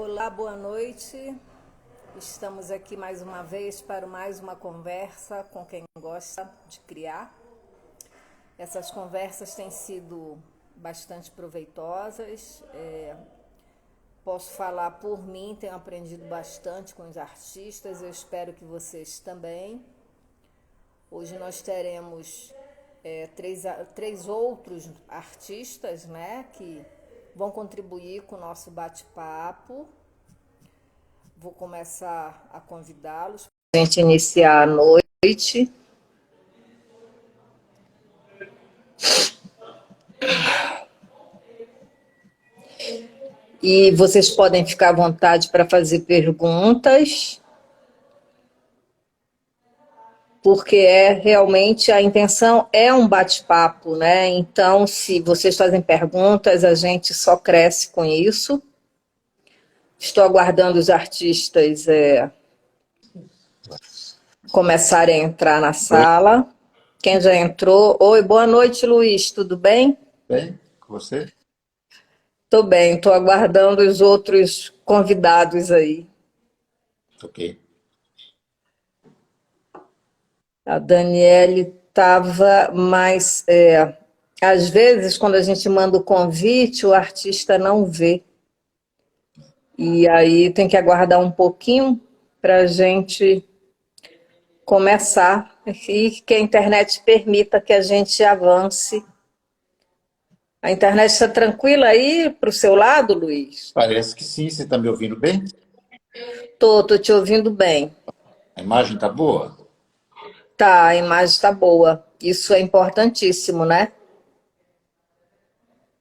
Olá, boa noite. Estamos aqui mais uma vez para mais uma conversa com quem gosta de criar. Essas conversas têm sido bastante proveitosas. Posso falar por mim, tenho aprendido bastante com os artistas, eu espero que vocês também. Hoje nós teremos três outros artistas, né, que vão contribuir com o nosso bate-papo. Vou começar a convidá-los para a gente iniciar a noite. E vocês podem ficar à vontade para fazer perguntas, porque realmente a intenção é um bate-papo, né? Então, se vocês fazem perguntas, a gente só cresce com isso. Estou aguardando os artistas começarem a entrar na sala. Quem já entrou? Oi, boa noite, Luiz, tudo bem? Bem, com você? Estou bem, estou aguardando os outros convidados aí. Ok. A Daniele estava mais... às vezes, quando a gente manda o convite, o artista não vê. E aí tem que aguardar um pouquinho para a gente começar e que a internet permita que a gente avance. A internet está tranquila aí para o seu lado, Luiz? Parece que sim. Você está me ouvindo bem? Estou te ouvindo bem. A imagem está boa? Tá, a imagem está boa. Isso é importantíssimo, né?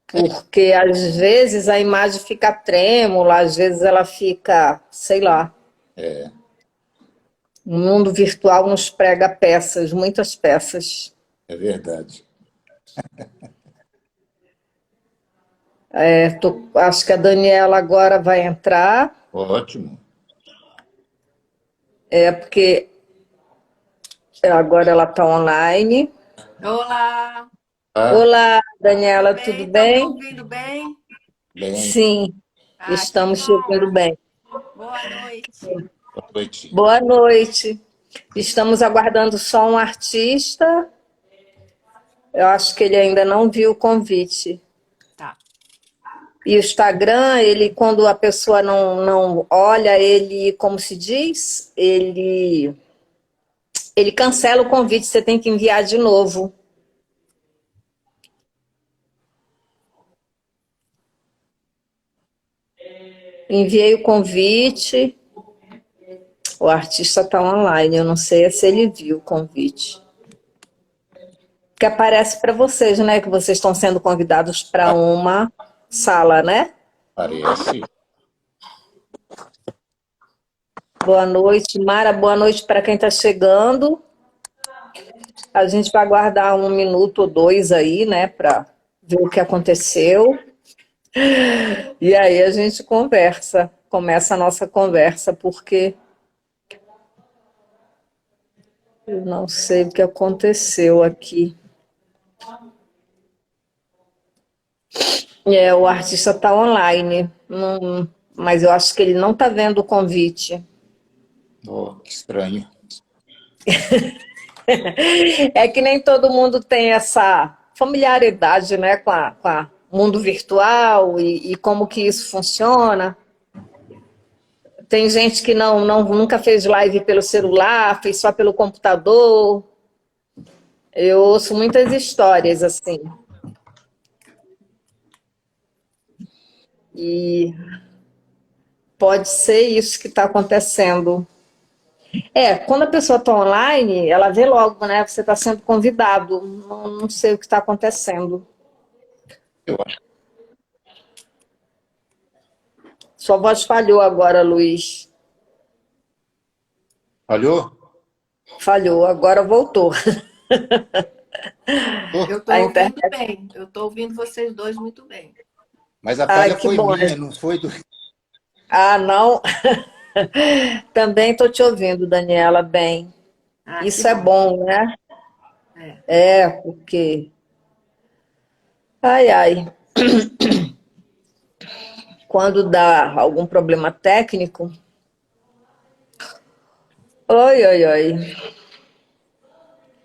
Porque às vezes a imagem fica trêmula, às vezes ela fica, sei lá. O mundo virtual nos prega peças, muitas peças. É verdade. Acho que a Daniela agora vai entrar, Ótimo. porque agora ela está online. Olá! Ah, Olá, Daniela, tudo Bem, estão me bem? ouvindo bem? bem. Sim, Ah, que estamos te ouvindo bom! bem. Boa noite. Boa noite. Boa noite. Estamos aguardando só um artista. Eu acho que ele ainda não viu o convite. Tá. E o Instagram, ele, quando a pessoa não olha, ele, como se diz, ele cancela o convite, você tem que enviar de novo. Enviei o convite, o artista está online, eu não sei se ele viu o convite. Que aparece para vocês, né, que vocês estão sendo convidados para uma sala, né? Parece. Boa noite, Mara, boa noite para quem está chegando. A gente vai aguardar 1 minuto ou 2 aí, né, para ver o que aconteceu. E aí a gente começa a nossa conversa, porque eu não sei o que aconteceu aqui. O artista está online, mas eu acho que ele não está vendo o convite. Oh, que estranho. É que nem todo mundo tem essa familiaridade, né, com o mundo virtual e como que isso funciona. Tem gente que nunca fez live pelo celular, fez só pelo computador. Eu ouço muitas histórias assim. E pode ser isso que está acontecendo. Quando a pessoa está online, ela vê logo, né? Você está sendo convidado. Não sei o que está acontecendo. Eu acho. Sua voz falhou agora, Luiz. Falhou? Falhou, agora voltou. Eu Oh, estou A ouvindo internet. bem. Eu estou ouvindo vocês dois muito bem. mas a Ai, falha que foi bom. minha, não foi do... Ah, não. Também estou te ouvindo, Daniela, bem. Ah, que Isso é bom. bom, né? É. Porque. Ai, ai. quando dá algum problema técnico. Oi, oi, oi.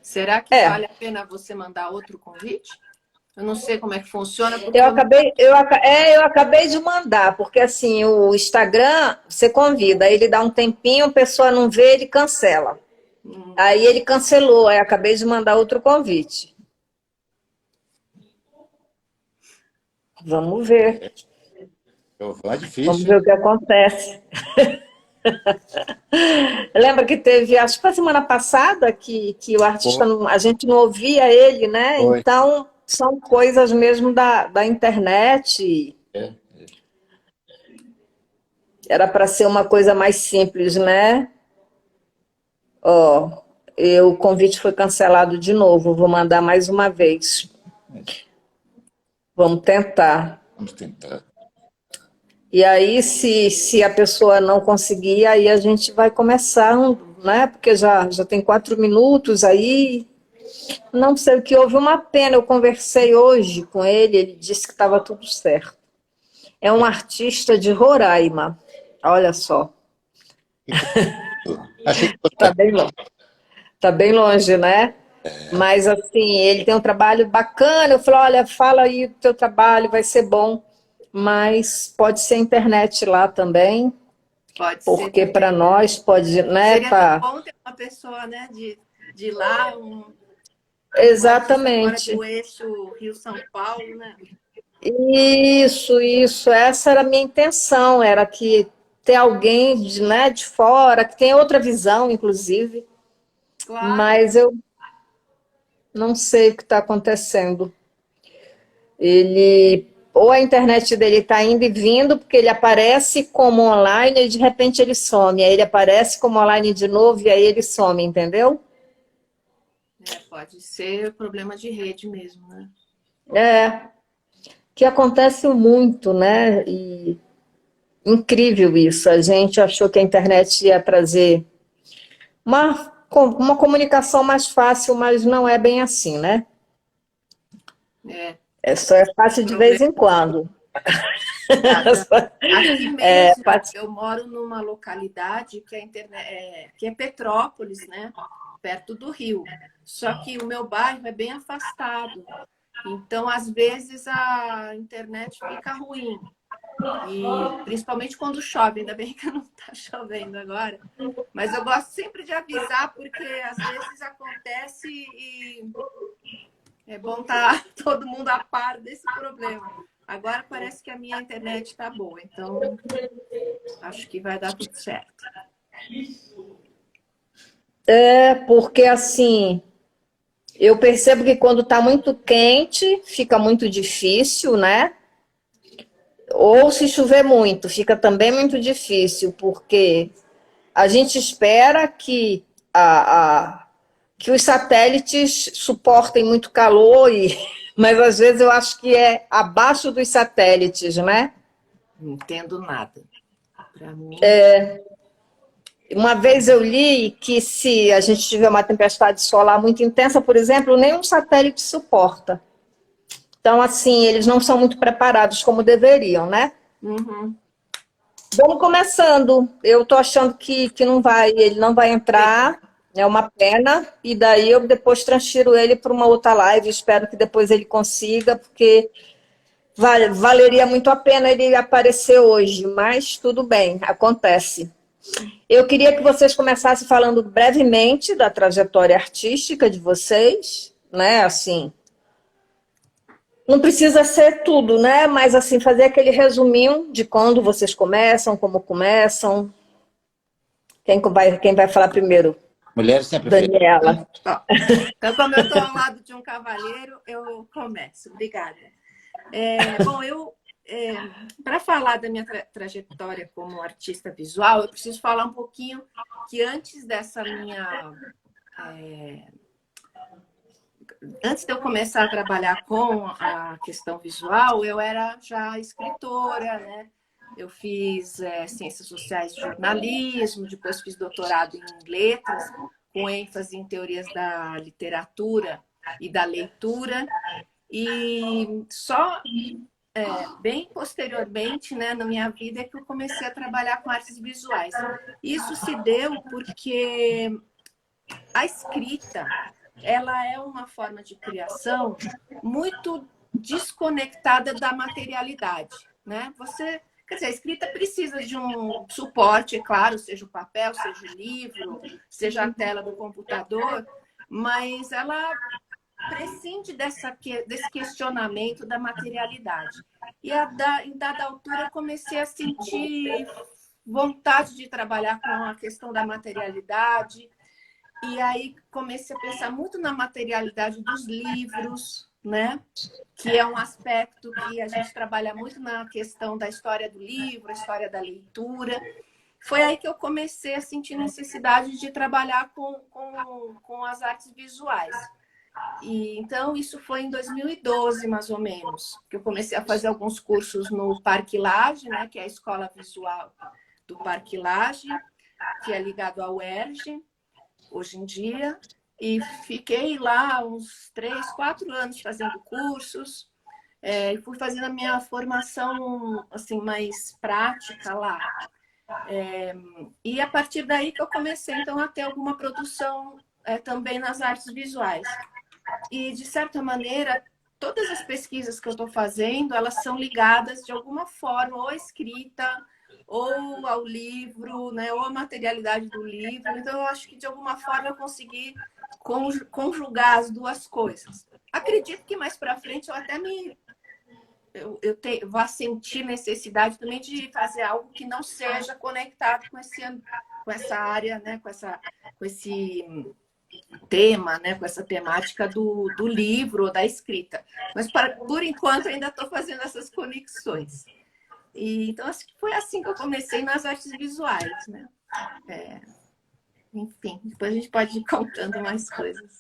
Será que É, vale a pena você mandar outro convite? Eu não sei como é que funciona, porque eu eu nunca... acabei, eu acabei de mandar, porque assim, o Instagram, você convida, aí ele dá um tempinho, a pessoa não vê, ele cancela. Aí ele cancelou, aí acabei de mandar outro convite. Vamos ver, Giovana é vamos difícil, ver hein? o que acontece. Lembra que teve, acho que foi semana passada, que o artista, Foi, a gente não ouvia ele, né? foi. Então, são coisas mesmo da internet. É. Era para ser uma coisa mais simples, né? Ó, o convite foi cancelado de novo, vou mandar mais uma vez. Vamos tentar. Vamos tentar. E aí, se a pessoa não conseguir, aí a gente vai começar, né? Porque já tem 4 minutos aí. Não sei o que houve, uma pena. Eu conversei hoje com ele, ele disse que estava tudo certo. É um artista de Roraima. Olha só. Achei que Tá fosse bem longe. Tá bem longe, né? Mas assim, ele tem um trabalho bacana. Eu falei, olha, fala aí do teu trabalho, vai ser bom. Mas pode ser internet lá também, Pode ser porque para também. nós pode, né? Seria tão Pra... bom ter uma pessoa, né, de lá, um artista fora Exatamente. do eixo Rio-São Paulo, né? Isso. Essa era a minha intenção, era que ter alguém de, né, de fora, que tem outra visão, inclusive. Claro. Mas eu não sei o que está acontecendo. Ele, ou a internet dele está indo e vindo, porque ele aparece como online e de repente ele some. Aí ele aparece como online de novo e aí ele some, entendeu? É, pode ser problema de rede mesmo, né? É, que acontece muito, né? E incrível isso. A gente achou que a internet ia trazer uma comunicação mais fácil, mas não é bem assim, né? É, É só é fácil de vez problema. em quando. Exatamente. Aqui É mesmo, fácil. eu moro numa localidade que a internet que é Petrópolis, né? Perto do Rio. Só que o meu bairro é bem afastado. Então, às vezes, a internet fica ruim. E principalmente quando chove, ainda bem que não está chovendo agora. Mas eu gosto sempre de avisar, porque às vezes acontece e é bom estar todo mundo a par desse problema. Agora parece que a minha internet está boa, então acho que vai dar tudo certo. É porque assim, eu percebo que quando está muito quente, fica muito difícil, né? Ou se chover muito, fica também muito difícil, porque a gente espera que os satélites suportem muito calor, mas às vezes eu acho que é abaixo dos satélites, né? Não entendo nada. Para mim, Uma vez eu li que se a gente tiver uma tempestade solar muito intensa, por exemplo, nenhum satélite suporta. Então, assim, eles não são muito preparados como deveriam, né? uhum. Vamos começando. Eu tô achando que não vai, ele não vai entrar, é uma pena, e daí eu depois transfiro ele para uma outra live, espero que depois ele consiga, porque valeria muito a pena ele aparecer hoje, mas tudo bem, acontece. Eu queria que vocês começassem falando brevemente da trajetória artística de vocês, né? Assim, não precisa ser tudo, né? Mas assim, fazer aquele resuminho de quando vocês começam, como começam. Quem vai falar primeiro? mulheres sempre felizes. Daniela. Ó, então, como eu estou ao lado de um cavalheiro, eu começo. Obrigada. Bom, para falar da minha trajetória como artista visual, eu preciso falar um pouquinho que antes dessa minha antes de eu começar a trabalhar com a questão visual, eu era já escritora, né? Eu fiz ciências sociais e jornalismo, depois fiz doutorado em letras, com ênfase em teorias da literatura e da leitura. E só bem posteriormente, né, na minha vida, é que eu comecei a trabalhar com artes visuais. Isso se deu porque a escrita, ela é uma forma de criação muito desconectada da materialidade, né? Quer dizer, a escrita precisa de um suporte, é claro, seja o papel, seja o livro, seja a tela do computador, mas ela prescinde desse questionamento da materialidade. E em dada altura eu comecei a sentir vontade de trabalhar com a questão da materialidade, e aí comecei a pensar muito na materialidade dos livros, né? Que é um aspecto que a gente trabalha muito na questão da história do livro, a história da leitura. Foi aí que eu comecei a sentir necessidade de trabalhar com as artes visuais. E, então, isso foi em 2012, mais ou menos, que eu comecei a fazer alguns cursos no Parque Lage, né? Que é a escola visual do Parque Lage, que é ligado ao UERJ, hoje em dia, e fiquei lá uns 3, 4 anos fazendo cursos, e fui fazendo a minha formação assim mais prática lá. E a partir daí que eu comecei então a ter alguma produção também nas artes visuais. E de certa maneira, todas as pesquisas que eu estou fazendo, elas são ligadas de alguma forma ou à escrita, ou ao livro, né, ou à materialidade do livro. Então, eu acho que, de alguma forma, eu consegui conjugar as duas coisas. Acredito que mais para frente eu até vá sentir necessidade também de fazer algo que não seja conectado com essa área, né, com esse tema, né, com essa temática do livro ou da escrita. Mas, por enquanto, ainda estou fazendo essas conexões. Então, acho que foi assim que eu comecei nas artes visuais, né? Enfim, depois a gente pode ir contando mais coisas.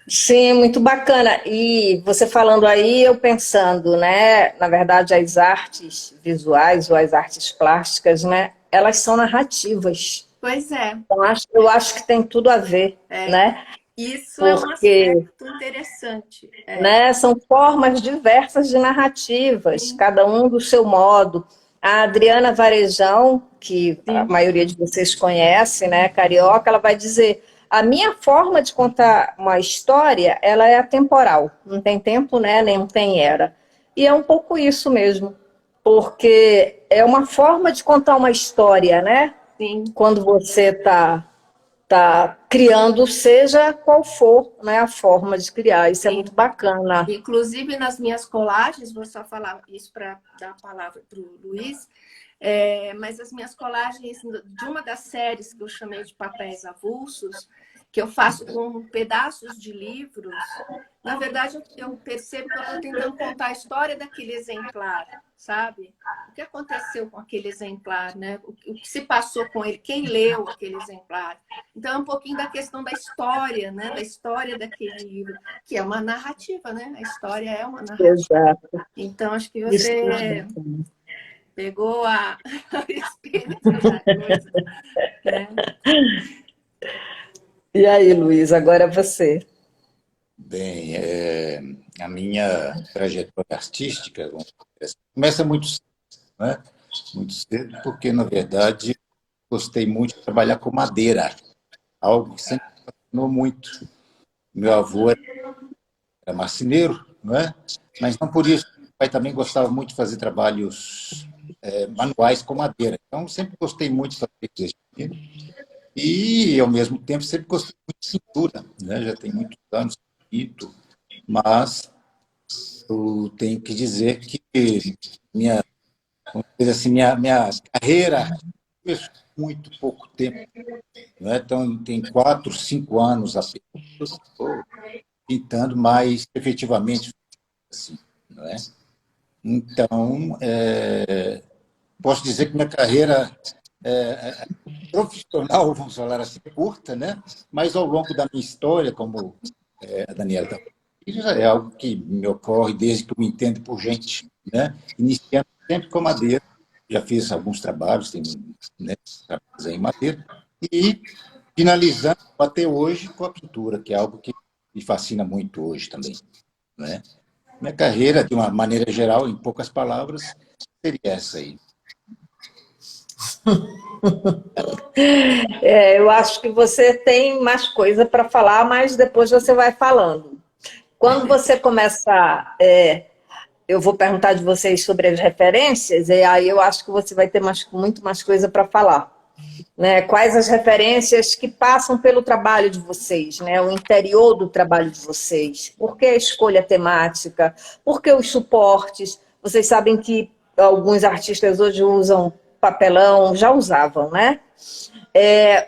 Sim, muito bacana. E você falando aí, eu pensando, né? Na verdade, as artes visuais ou as artes plásticas, né? Elas são narrativas. Pois é. Então, eu acho que tem tudo a ver, né? Isso é um aspecto interessante. Né, são formas diversas de narrativas, sim, cada um do seu modo. A Adriana Varejão, que sim, a maioria de vocês conhece, né, carioca, ela vai dizer: a minha forma de contar uma história, ela é atemporal, não tem tempo, né, nem tem era. E é um pouco isso mesmo, porque é uma forma de contar uma história, né? Sim. Quando você está criando, seja qual for, né, a forma de criar. Isso, sim, é muito bacana. Inclusive, nas minhas colagens, vou só falar isso para dar a palavra para o Luiz, mas as minhas colagens de uma das séries que eu chamei de papéis avulsos, que eu faço com pedaços de livros, na verdade, eu percebo que eu estou tentando contar a história daquele exemplar, sabe? O que aconteceu com aquele exemplar, né? O que se passou com ele, quem leu aquele exemplar. Então, é um pouquinho da questão da história, né? Da história daquele livro, que é uma narrativa, né? A história é uma narrativa. Exato. Então, acho que você pegou a experiência da coisa, né? E aí, Luiz, agora é você. Bem, a minha trajetória artística começa muito cedo, né? Muito cedo, porque, na verdade, gostei muito de trabalhar com madeira, algo que sempre me fascinou muito. Meu avô era marceneiro, não é? Mas não por isso. Meu pai também gostava muito de fazer trabalhos manuais com madeira. Então, sempre gostei muito de fazer isso. E, ao mesmo tempo, sempre gostei muito de pintura, né? Já tem muitos anos que pinto, mas eu tenho que dizer que minha carreira começou há muito pouco tempo, não é? Então, tem 4, 5 anos apenas que eu estou pintando mais efetivamente, assim, não é? Então, posso dizer que minha carreira profissional, vamos falar assim, curta, né? Mas ao longo da minha história, como a Daniela está falando, isso é algo que me ocorre desde que eu me entendo por gente, né? Iniciando sempre com madeira, já fiz alguns trabalhos, tem, né, trabalhos em madeira, e finalizando até hoje com a pintura, que é algo que me fascina muito hoje também, né? Minha carreira, de uma maneira geral, em poucas palavras, seria essa aí. Eu acho que você tem mais coisa para falar, mas depois você vai falando. Quando você começar, eu vou perguntar de vocês sobre as referências, e aí eu acho que você vai ter muito mais coisa para falar. Né? Quais as referências que passam pelo trabalho de vocês, né? O interior do trabalho de vocês? Por que a escolha temática? Por que os suportes? Vocês sabem que alguns artistas hoje usam papelão, já usavam, né?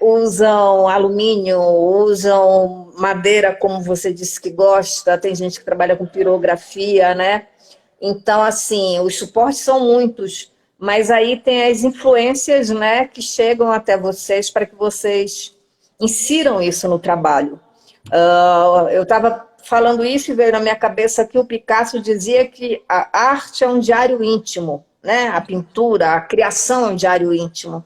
Usam alumínio, usam madeira, como você disse que gosta, tem gente que trabalha com pirografia, né? Então, assim, os suportes são muitos, mas aí tem as influências, né, que chegam até vocês para que vocês insiram isso no trabalho. Eu estava falando isso e veio na minha cabeça que o Picasso dizia que a arte é um diário íntimo, né? A pintura, a criação é um diário íntimo.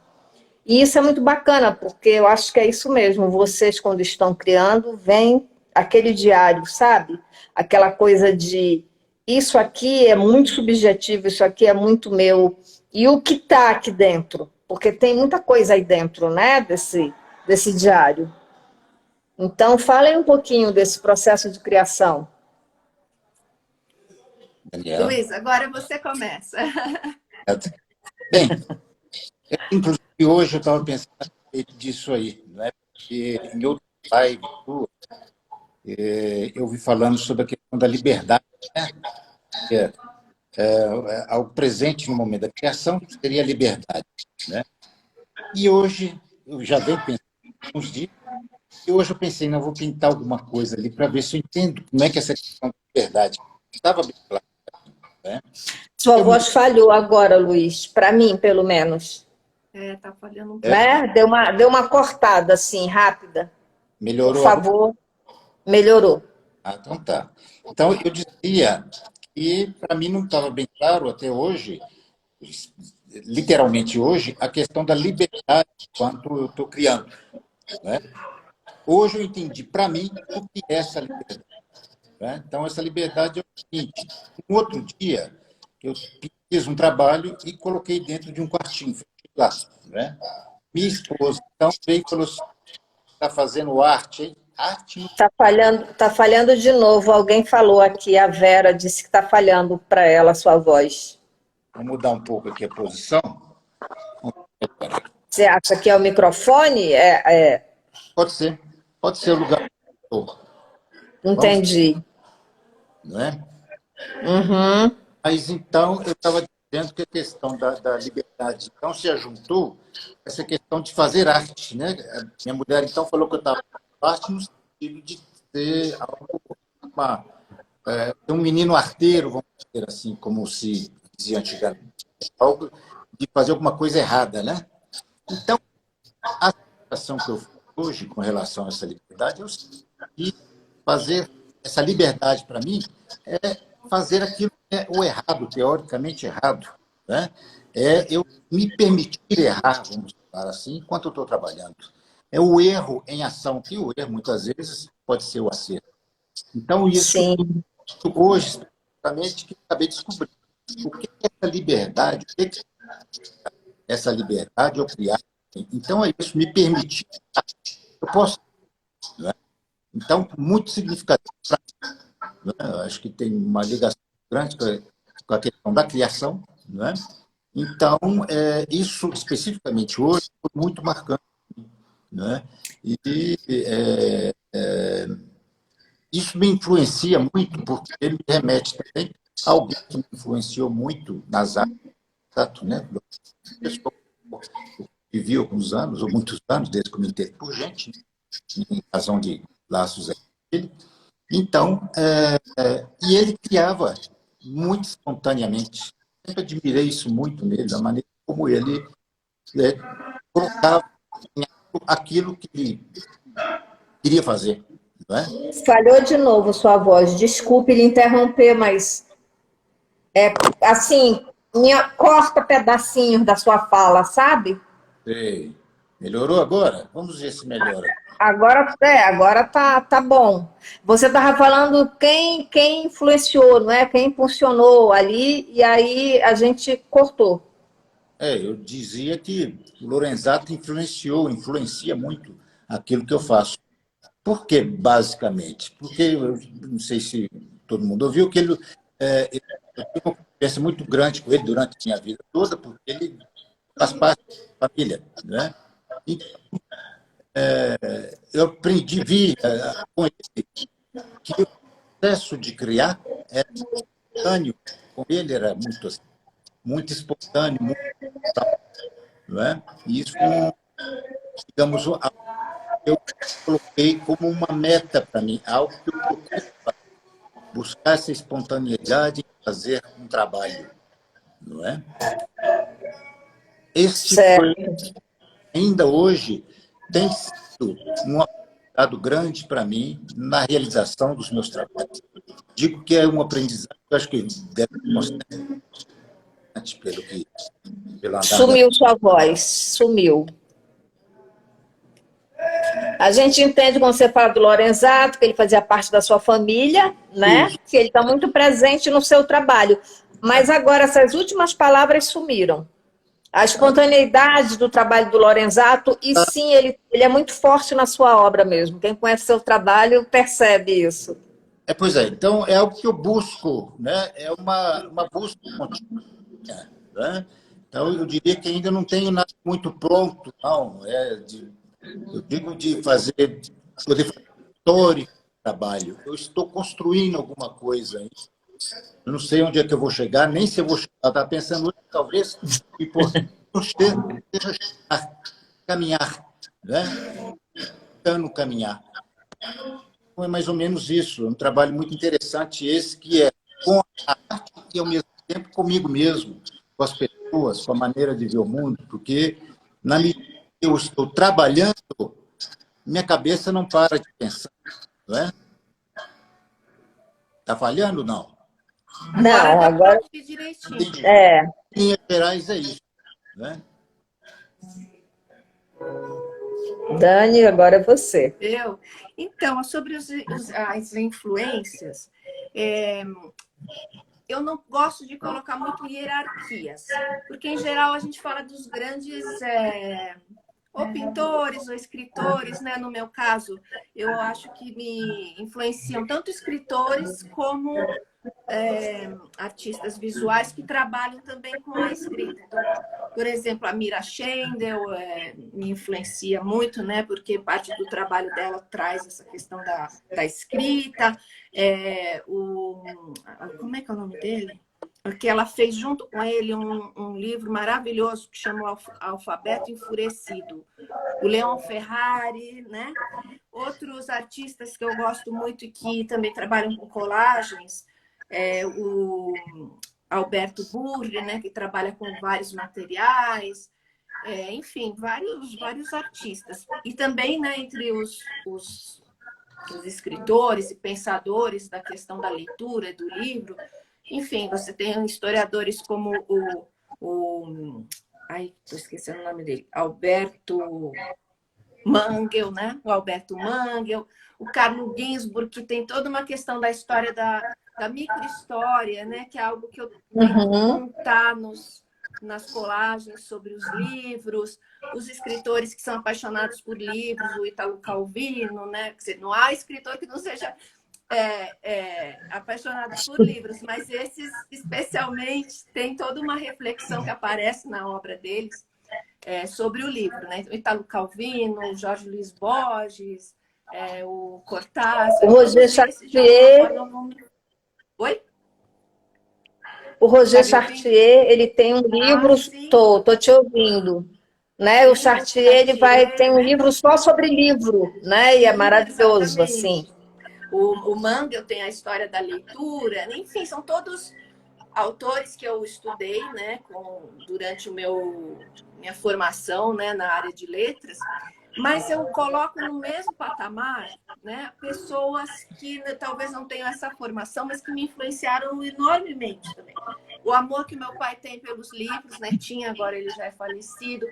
E isso é muito bacana, porque eu acho que é isso mesmo. Vocês, quando estão criando, vem aquele diário, sabe? Aquela coisa de isso aqui é muito subjetivo, isso aqui é muito meu. E o que está aqui dentro? Porque tem muita coisa aí dentro, né? Desse diário. Então, falem um pouquinho desse processo de criação. Daniela. Luiz, agora você começa. Bem, inclusive hoje eu estava pensando a respeito disso aí, né? Porque em outra live eu vi falando sobre a questão da liberdade, né? Algo presente no momento da criação seria a liberdade, né? E hoje, eu já venho pensando uns dias, e hoje eu pensei, não, vou pintar alguma coisa ali para ver se eu entendo como é que essa questão da liberdade estava bem claro, né? Sua voz falhou agora, Luiz, para mim, pelo menos. Tá falhando um pouco. Né? Deu uma cortada, assim, rápida. Melhorou? Por favor, melhorou. Então tá. Então, eu dizia que, para mim, não estava bem claro até hoje, literalmente hoje, a questão da liberdade enquanto eu estou criando, né? Hoje eu entendi, para mim, o que é essa liberdade, né? Então, essa liberdade é o seguinte: um outro dia, eu fiz um trabalho e coloquei dentro de um quartinho, fechei lá, né? Minha esposa, então, veio e falou assim, está fazendo arte, hein? Arte. Tá falhando de novo. Alguém falou aqui, a Vera disse que está falhando para ela a sua voz. Vou mudar um pouco aqui a posição. Você acha que é o microfone? Pode ser o lugar que eu estou. Entendi. Não é? Uhum. Mas então eu estava dizendo que a questão da liberdade então se ajuntou essa questão de fazer arte, né? A minha mulher então falou que eu estava fazendo arte no sentido de ter algo, um menino arteiro, vamos dizer assim, como se dizia antigamente, algo de fazer alguma coisa errada, né? Então a situação que eu fiz hoje com relação a essa liberdade é o seguinte: fazer essa liberdade para mim é fazer aquilo que é o errado, teoricamente errado, né? É eu me permitir errar, vamos falar assim, enquanto eu estou trabalhando. É o erro em ação, que o erro, muitas vezes, pode ser o acerto. Então, isso, Sim. hoje, especificamente, que eu acabei de descobrir. O que é essa liberdade? O que é essa liberdade eu criar? Então, é isso, me permitir. Eu posso, né? Então, muito significativo para mim, né? Eu acho que tem uma ligação grande com a questão da criação, né? Então, isso especificamente hoje foi muito marcante, né? E isso me influencia muito, porque ele me remete também a alguém que me influenciou muito nas artes, tanto, né? Eu vivi alguns anos, ou muitos anos, desde que eu me entendo por gente, em razão de laços dele. Então, e ele criava muito espontaneamente. Sempre admirei isso muito nele, da maneira como ele colocava aquilo que ele queria fazer. Não é? Falhou de novo sua voz. Desculpe lhe interromper, mas assim, corta pedacinhos da sua fala, sabe? Sei. Melhorou agora? Vamos ver se melhora. Agora tá bom. Você estava falando quem influenciou, não é? Quem impulsionou ali, e aí a gente cortou. Eu dizia que o Lorenzato influencia muito aquilo que eu faço. Por quê, basicamente? Porque, eu não sei se todo mundo ouviu, que eu tive uma conversa muito grande com ele durante a minha vida toda, porque ele faz parte da família, né? E eu aprendi, com ele, que o processo de criar era espontâneo. Com ele era muito, assim, muito espontâneo, muito, não é? E isso, digamos, eu coloquei como uma meta para mim, algo que eu procuro buscar essa espontaneidade em fazer um trabalho, não é? Este foi, Certo. ainda hoje, tem sido um aprendizado grande para mim na realização dos meus trabalhos. Digo que é um aprendizado, eu acho que deve ser constante pelo andar da... Sumiu sua voz, sumiu. A gente entende quando você fala do Lorenzato, que ele fazia parte da sua família, né? Isso. Que ele está muito presente no seu trabalho. Mas agora essas últimas palavras sumiram. A espontaneidade do trabalho do Lorenzato, e sim, ele é muito forte na sua obra mesmo. Quem conhece seu trabalho percebe isso. Pois é, então é algo que eu busco, né? É uma busca contínua, né? Então eu diria que ainda não tenho nada muito pronto, não. Eu digo de poder fazer histórico trabalho. Eu estou construindo alguma coisa. Eu não sei onde é que eu vou chegar, nem se eu vou chegar. Eu estava pensando hoje, talvez o importante seja chegar, caminhar, né? Tentando caminhar. Então, é mais ou menos isso. É um trabalho muito interessante esse, que é com a arte e, ao mesmo tempo, comigo mesmo, com as pessoas, com a maneira de ver o mundo, porque na medida que eu estou trabalhando, minha cabeça não para de pensar, não é? Está falhando, não? Agora Não, dá para agora ouvir direitinho. Entendi. é. Em linhas gerais, é isso, né? Dani, agora é você. Então, sobre as influências, é, eu não gosto de colocar muito hierarquias, porque em geral a gente fala dos grandes ou pintores ou escritores, né? No meu caso, eu acho que me influenciam tanto escritores como artistas visuais que trabalham também com a escrita. Então, por exemplo, a Mira Schendel me influencia muito, né? Porque parte do trabalho dela traz essa questão da escrita. Como é que é o nome dele? Porque ela fez junto com ele um livro maravilhoso que chama Alfabeto Enfurecido. O Leon Ferrari, né? Outros artistas que eu gosto muito e que também trabalham com colagens, o Alberto Burri, né, que trabalha com vários materiais, enfim, vários artistas. E também, né, entre os escritores e pensadores da questão da leitura do livro, enfim, você tem historiadores como ai, estou esquecendo o nome dele, Alberto Mangel, né? O Alberto Mangel, o Carlo Ginzburg, que tem toda uma questão da história da microhistória, né? Que é algo que eu tento contar nas colagens sobre os livros, os escritores que são apaixonados por livros, o Italo Calvino, né? Quer dizer, não há escritor que não seja apaixonado por livros, mas esses especialmente têm toda uma reflexão que aparece na obra deles sobre o livro, né? O Italo Calvino, o Jorge Luiz Borges, o Cortázar, O Roger Chartier, Oi? o Roger Tá me ouvindo? Chartier, ele tem um livro, Sim. tô te ouvindo, né? O Sim, o Chartier, ele tem Chartier, um né? livro só sobre livro, né? E é Sim, maravilhoso, assim. exatamente. O Mangel tem a história da leitura, enfim, são todos autores que eu estudei, né, durante minha formação, né, na área de letras, mas eu coloco no mesmo patamar, né, pessoas que talvez não tenham essa formação, mas que me influenciaram enormemente também. O amor que meu pai tem pelos livros, né, tinha, agora ele já é falecido,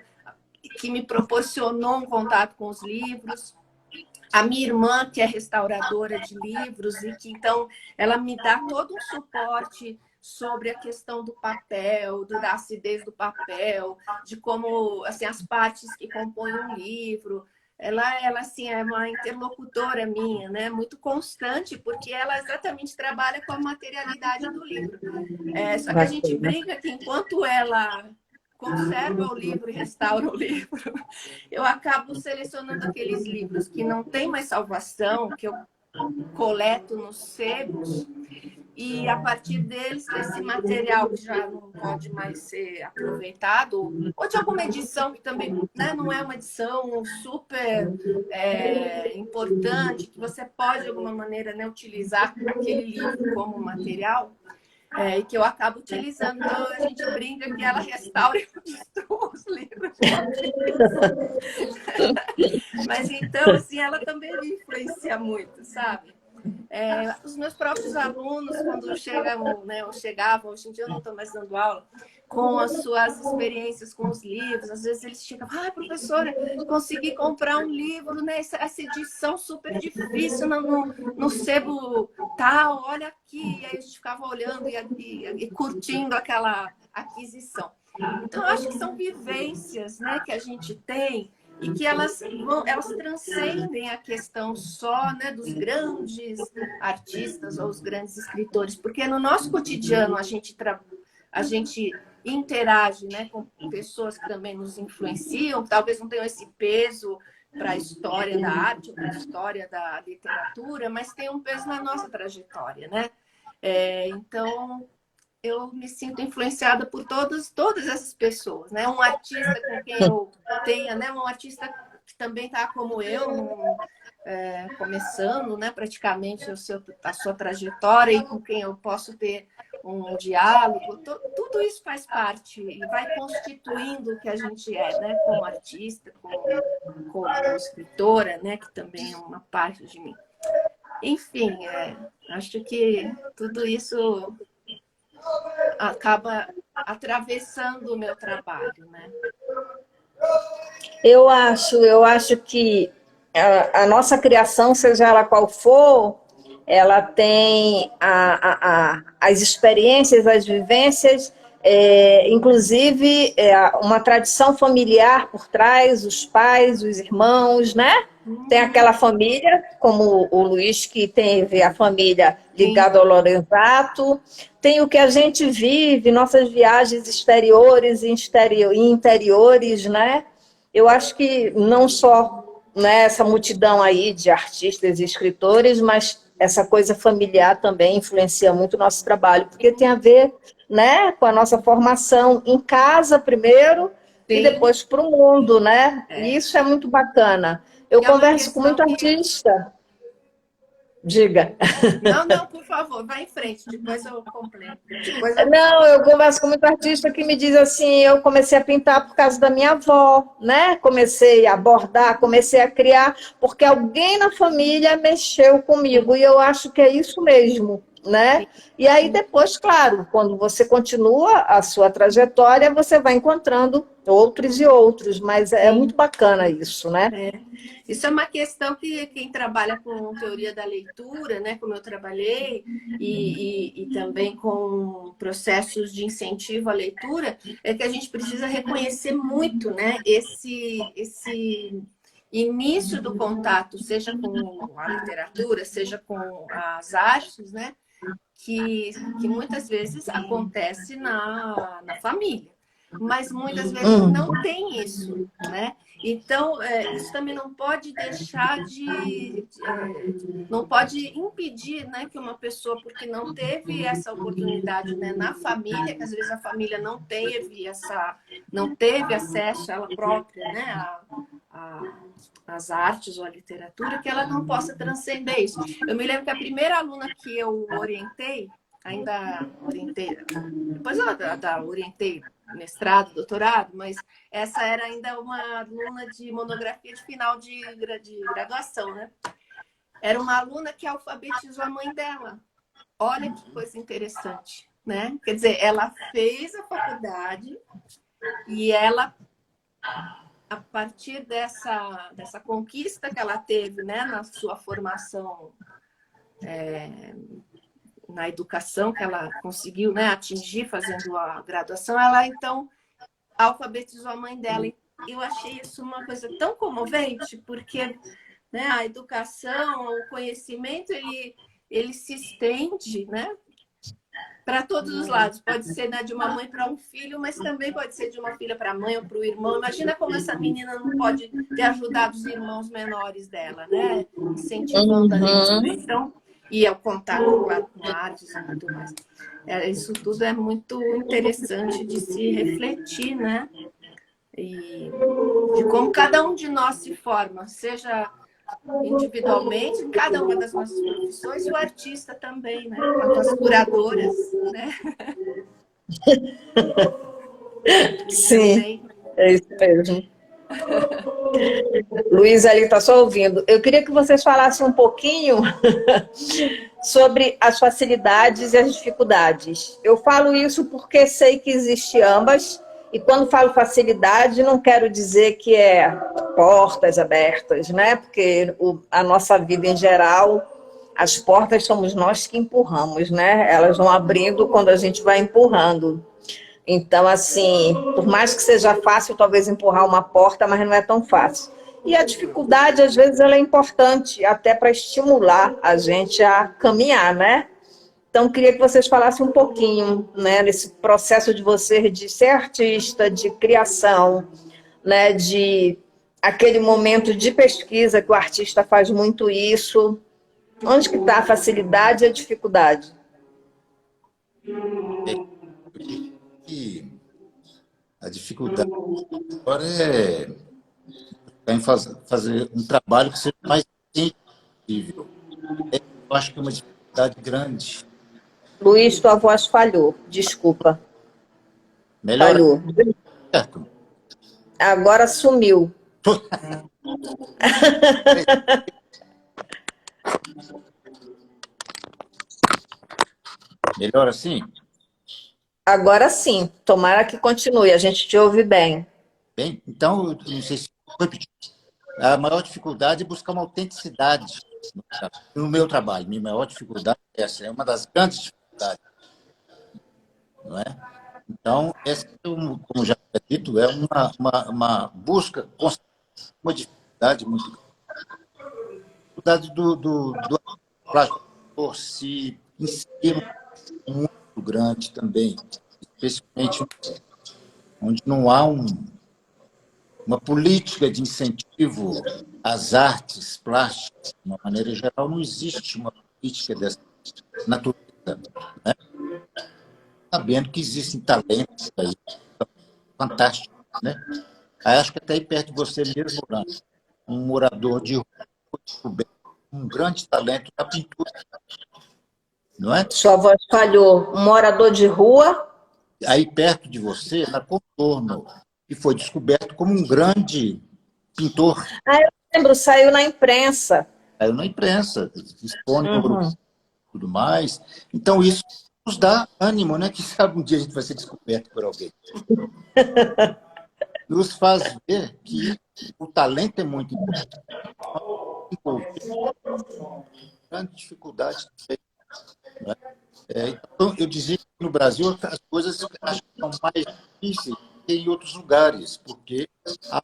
que me proporcionou um contato com os livros. A minha irmã, que é restauradora de livros, e que então ela me dá todo um suporte sobre a questão do papel, da acidez do papel, de como assim, as partes que compõem um livro. Ela assim, é uma interlocutora minha, né? Muito constante, porque ela exatamente trabalha com a materialidade do livro. Só que a gente Bacana. brinca que enquanto ela conserva o livro e restaura o livro, eu acabo selecionando aqueles livros que não tem mais salvação, que eu coleto nos sebos, e a partir deles, desse material que já não pode mais ser aproveitado, ou de alguma edição que também, né, não é uma edição super importante, que você pode, de alguma maneira, né, utilizar aquele livro como material, e que eu acabo utilizando. Então, a gente brinca que ela restaura e destrua os livros. Mas, então, assim, ela também me influencia muito, sabe? Os meus próprios alunos, quando chegam, né, ou chegavam, hoje em dia eu não estou mais dando aula, com as suas experiências com os livros, às vezes eles chegam, professora, consegui comprar um livro, né, essa edição super difícil no sebo tal, olha aqui, e aí a gente ficava olhando e curtindo aquela aquisição. Então, eu acho que são vivências, né, que a gente tem, e que elas transcendem a questão só, né, dos grandes artistas ou os grandes escritores, porque no nosso cotidiano a gente interage, né, com pessoas que também nos influenciam, talvez não tenham esse peso para a história da arte ou para a história da literatura, mas tem um peso na nossa trajetória, né? Então, eu me sinto influenciada por todas essas pessoas, né? Um artista com quem eu tenha, né? Um artista que também está como eu, começando, né? Praticamente a sua trajetória, e com quem eu posso ter um diálogo. Tudo isso faz parte e vai constituindo o que a gente é, né? Como artista, como escritora, né? Que também é uma parte de mim. Enfim, acho que tudo isso acaba atravessando o meu trabalho, né? Eu acho que a nossa criação, seja ela qual for, ela tem as experiências, as vivências, inclusive uma tradição familiar por trás, os pais, os irmãos, né? Tem aquela família, como o Luiz, que teve a família ligada ao Lorenzato, tem o que a gente vive, nossas viagens exteriores e interiores, né? Eu acho que não só, né, essa multidão aí de artistas e escritores, mas essa coisa familiar também influencia muito o nosso trabalho, porque tem a ver, né, com a nossa formação em casa primeiro, Sim. E depois para o mundo, né? E isso é muito bacana. Eu converso com muito artista. Diga. Não, por favor, vai em frente, depois eu completo. Não, eu converso com muito artista que me diz assim, eu comecei a pintar por causa da minha avó, né? Comecei a bordar, comecei a criar, porque alguém na família mexeu comigo, e eu acho que é isso mesmo, né? E aí depois, claro, quando você continua a sua trajetória, você vai encontrando outros e outros, mas é muito bacana isso, né? Isso é uma questão que quem trabalha com teoria da leitura, né, como eu trabalhei, e também com processos de incentivo à leitura, é que a gente precisa reconhecer muito, né, esse início do contato, seja com a literatura, seja com as artes, né, que muitas vezes acontece na família, mas muitas vezes não tem isso, né? Então, isso também não pode deixar não pode impedir, né, que uma pessoa, porque não teve essa oportunidade, né, na família, que às vezes a família não teve acesso ela própria, né, às artes ou à literatura, que ela não possa transcender isso. Eu me lembro que a primeira aluna que eu orientei, depois eu orientei mestrado, doutorado, mas essa era ainda uma aluna de monografia de final de graduação, né? Era uma aluna que alfabetizou a mãe dela. Olha que coisa interessante, né? Quer dizer, ela fez a faculdade e ela a partir dessa conquista que ela teve, né, na sua formação na educação, que ela conseguiu, né, atingir fazendo a graduação, ela então alfabetizou a mãe dela. Eu achei isso uma coisa tão comovente, porque, né, a educação, o conhecimento, ele se estende, né, para todos os lados. Pode ser, né, de uma mãe para um filho, mas também pode ser de uma filha para a mãe ou para o irmão. Imagina como essa menina não pode ter ajudado os irmãos menores dela, né? Incentivando a leitura. Então, e ao contato, claro, com artes e tudo mais. Isso tudo é muito interessante de se refletir, né? E de como cada um de nós se forma, seja individualmente, em cada uma das nossas profissões, e o artista também, né? Quanto as curadoras, né? Sim, é isso mesmo. Luiz ali está só ouvindo. Eu queria que vocês falassem um pouquinho sobre as facilidades e as dificuldades. Eu falo isso porque sei que existem ambas, e quando falo facilidade, não quero dizer que é portas abertas, né? Porque a nossa vida em geral, as portas somos nós que empurramos, né? Elas vão abrindo quando a gente vai empurrando. Então, assim, por mais que seja fácil, talvez empurrar uma porta, mas não é tão fácil. E a dificuldade, às vezes, ela é importante, até para estimular a gente a caminhar, né? Então, queria que vocês falassem um pouquinho, né, nesse processo de você de ser artista, de criação, né, de aquele momento de pesquisa que o artista faz muito isso. Onde que está a facilidade e a dificuldade? E a dificuldade agora é em fazer um trabalho que seja mais possível. Eu acho que é uma dificuldade grande. Luiz, tua voz falhou, desculpa. Melhor Falhou. certo? Agora sumiu. Melhor assim? Agora sim, tomara que continue, a gente te ouve bem. Bem, então, eu não sei se vou repetir. A maior dificuldade é buscar uma autenticidade no meu trabalho. Minha maior dificuldade é essa, é uma das grandes dificuldades, não é? Então, essa, como já foi dito, é uma busca constante, uma dificuldade muito grande. A dificuldade do plástico por si em si é muito grande também, especialmente onde não há uma política de incentivo às artes plásticas. De uma maneira geral, não existe uma política dessa natureza, né? Sabendo que existem talentos aí fantásticos, né? Aí acho que até aí perto de você mesmo, um morador de rua foi descoberto um grande talento da pintura, não é? Sua voz falhou. Um morador de rua? Aí perto de você, na Contorno, e foi descoberto como um grande pintor. Ah, eu lembro, saiu na imprensa. Saiu na imprensa, expõe tudo mais. Então, isso nos dá ânimo, né? Quem sabe um dia a gente vai ser descoberto por alguém. Nos faz ver que o talento é muito importante. Grande dificuldade também, né? Então, eu dizia que no Brasil as coisas acho que são mais difíceis que em outros lugares, porque há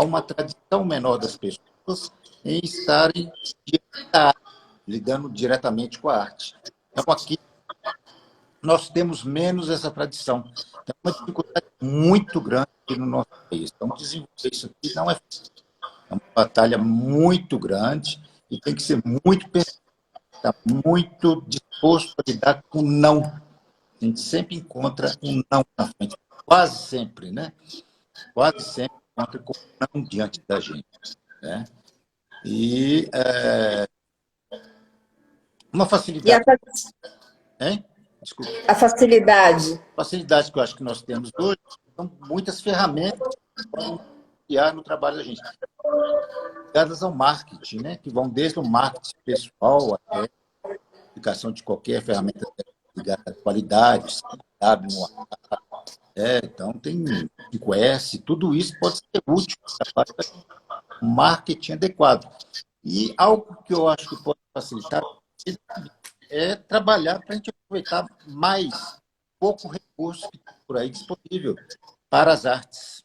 uma tradição menor das pessoas em estarem lidando diretamente com a arte. Então, aqui, nós temos menos essa tradição. Então, é uma dificuldade muito grande aqui no nosso país. Então, desenvolver isso aqui não é fácil. É uma batalha muito grande e tem que ser muito pensado, tá muito disposto a lidar com o não. A gente sempre encontra um não na frente. Quase sempre, né? Quase sempre encontra com um não diante da gente, né? E uma facilidade... Hein? Desculpa. A facilidade. A facilidade que eu acho que nós temos hoje são muitas ferramentas que podem criar no trabalho da gente, ligadas ao marketing, né? Que vão desde o marketing pessoal até a aplicação de qualquer ferramenta ligada à qualidade, sabe, Então tem 5S, tudo isso pode ser útil para o marketing adequado. E algo que eu acho que pode facilitar é trabalhar para a gente aproveitar mais pouco recurso que tem por aí disponível para as artes.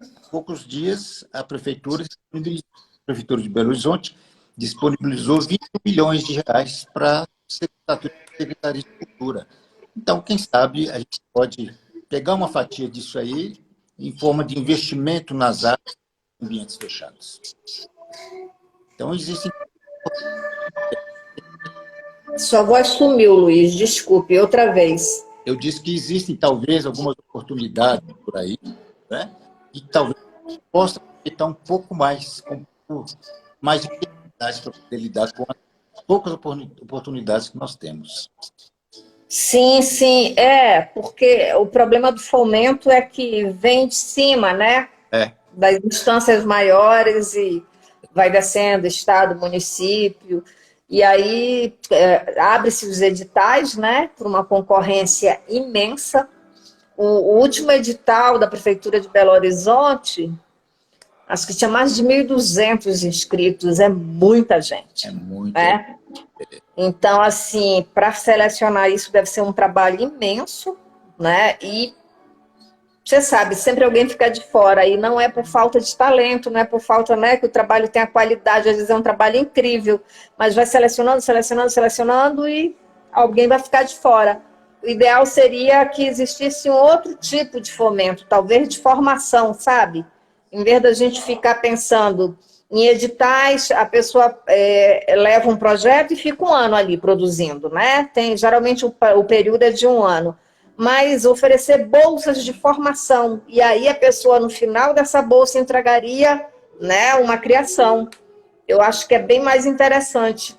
Há poucos dias, a Prefeitura de Belo Horizonte disponibilizou 20 milhões de reais para a Secretaria de Cultura. Então, quem sabe a gente pode pegar uma fatia disso aí em forma de investimento nas artes em ambientes fechados. Então, existem... Sua voz sumiu, Luiz, desculpe, outra vez. Eu disse que existem, talvez, algumas oportunidades por aí, né? E talvez possa aproveitar um pouco mais, com um pouco mais de criatividade para poder lidar com as poucas oportunidades que nós temos. Sim, sim, porque o problema do fomento é que vem de cima, né? Das instâncias maiores e vai descendo, estado, município, e aí abre-se os editais, né, por uma concorrência imensa. O último edital da Prefeitura de Belo Horizonte, acho que tinha mais de 1.200 inscritos, é muita gente. É muito. Né? Então, assim, para selecionar isso deve ser um trabalho imenso, né? E você sabe, sempre alguém fica de fora, e não é por falta de talento, não é por falta, né, que o trabalho tenha qualidade, às vezes é um trabalho incrível, mas vai selecionando, selecionando, selecionando e alguém vai ficar de fora. O ideal seria que existisse um outro tipo de fomento, talvez de formação, sabe? Em vez da gente ficar pensando em editais, a pessoa leva um projeto e fica um ano ali produzindo, né? Geralmente o período é de um ano. Mas oferecer bolsas de formação. E aí a pessoa, no final dessa bolsa, entregaria, né, uma criação. Eu acho que é bem mais interessante.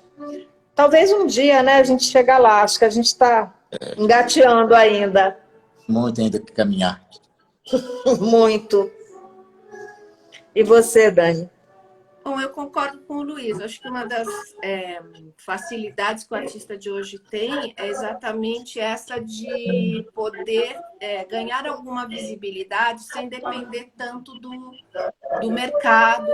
Talvez um dia, né, a gente chega lá. Acho que a gente está engateando ainda. Muito ainda que caminhar. Muito. E você, Dani? Bom, eu concordo com o Luiz. Acho que uma das facilidades que o artista de hoje tem é exatamente essa de poder ganhar alguma visibilidade sem depender tanto do mercado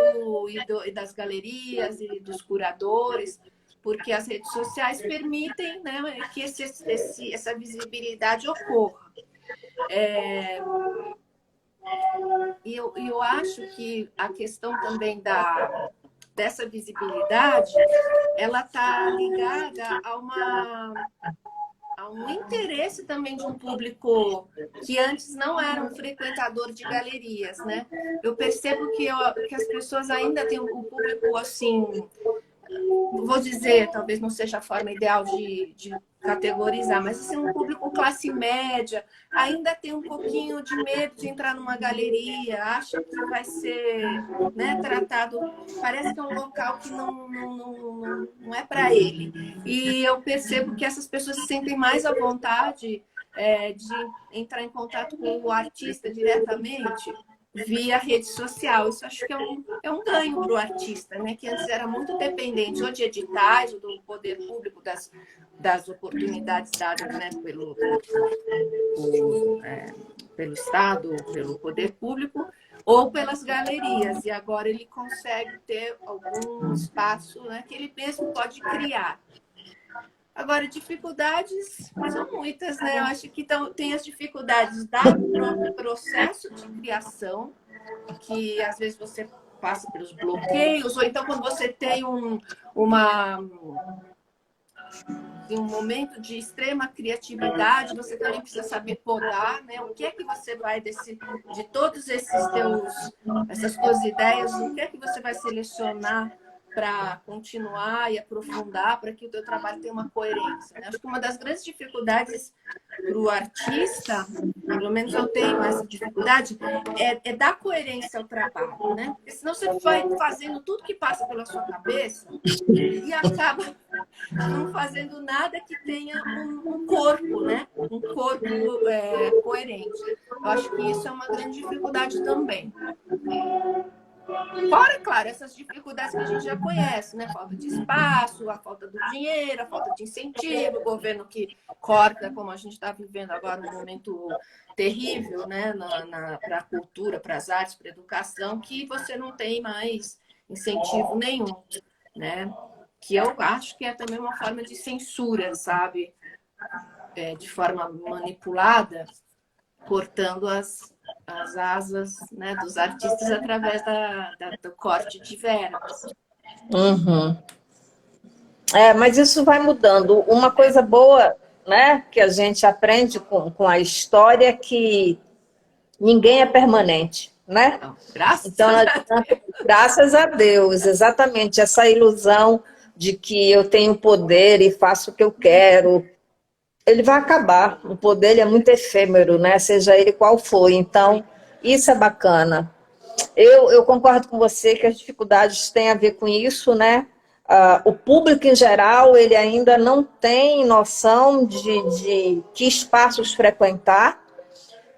e das galerias e dos curadores, porque as redes sociais permitem, né, que essa visibilidade ocorra. E eu acho que a questão também dessa visibilidade, ela está ligada a um interesse também de um público que antes não era um frequentador de galerias, né? Eu percebo que as pessoas ainda têm um público assim, vou dizer, talvez não seja a forma ideal de categorizar, mas assim, um público classe média ainda tem um pouquinho de medo de entrar numa galeria, acha que vai ser, né, tratado, parece que é um local que não é para ele. E eu percebo que essas pessoas se sentem mais à vontade de entrar em contato com o artista diretamente via rede social. Isso acho que é um ganho para o artista, né? Que antes era muito dependente ou de editais, ou do poder público, das oportunidades dadas, né, pelo Estado, pelo poder público, ou pelas galerias. E agora ele consegue ter algum espaço, né, que ele mesmo pode criar. Agora, dificuldades são muitas, né? Eu acho que tem as dificuldades do próprio processo de criação, que às vezes você passa pelos bloqueios, ou então quando você tem um momento de extrema criatividade, você também precisa saber podar, né? O que é que você vai de todos essas tuas ideias, o que é que você vai selecionar para continuar e aprofundar, para que o teu trabalho tenha uma coerência, né? Acho que uma das grandes dificuldades para o artista, pelo menos eu tenho essa dificuldade, é dar coerência ao trabalho, né? Porque senão você vai fazendo tudo que passa pela sua cabeça e acaba não fazendo nada que tenha um corpo, né? Um corpo coerente. Eu acho que isso é uma grande dificuldade também. Fora, claro, essas dificuldades que a gente já conhece, né? Falta de espaço, a falta do dinheiro, a falta de incentivo, o governo que corta, como a gente está vivendo agora, um momento terrível, né? Para a cultura, para as artes, para a educação, que você não tem mais incentivo nenhum, né? Que eu acho que é também uma forma de censura, sabe? De forma manipulada, cortando as asas, né, dos artistas através do corte de verbas. Uhum. Mas isso vai mudando. Uma coisa boa, né, que a gente aprende com a história é que ninguém é permanente, né? Então, graças Então, não a adianta, Deus. graças a Deus, exatamente, essa ilusão de que eu tenho poder e faço o que eu quero, ele vai acabar. O poder ele é muito efêmero, né? Seja ele qual for. Então, isso é bacana. Eu concordo com você que as dificuldades têm a ver com isso, né? O público em geral, ele ainda não tem noção de que espaços frequentar.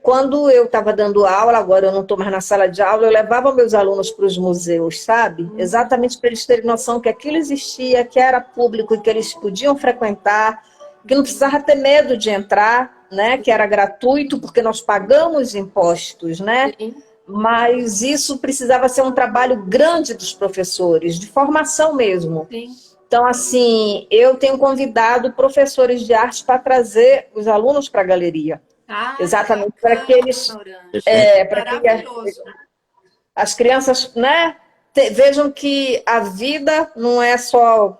Quando eu estava dando aula, agora eu não estou mais na sala de aula, eu levava meus alunos para os museus, sabe? Exatamente para eles terem noção que aquilo existia, que era público e que eles podiam frequentar, que não precisava ter medo de entrar, né? Que era gratuito, porque nós pagamos impostos, né? Sim, Mas isso precisava ser um trabalho grande dos professores, de formação mesmo. sim. Então, assim, eu tenho convidado professores de arte para trazer os alunos para a galeria. Ah, que Exatamente, para que bacana, eles, Orange. para que Maravilhoso. as crianças, né, vejam que a vida não é só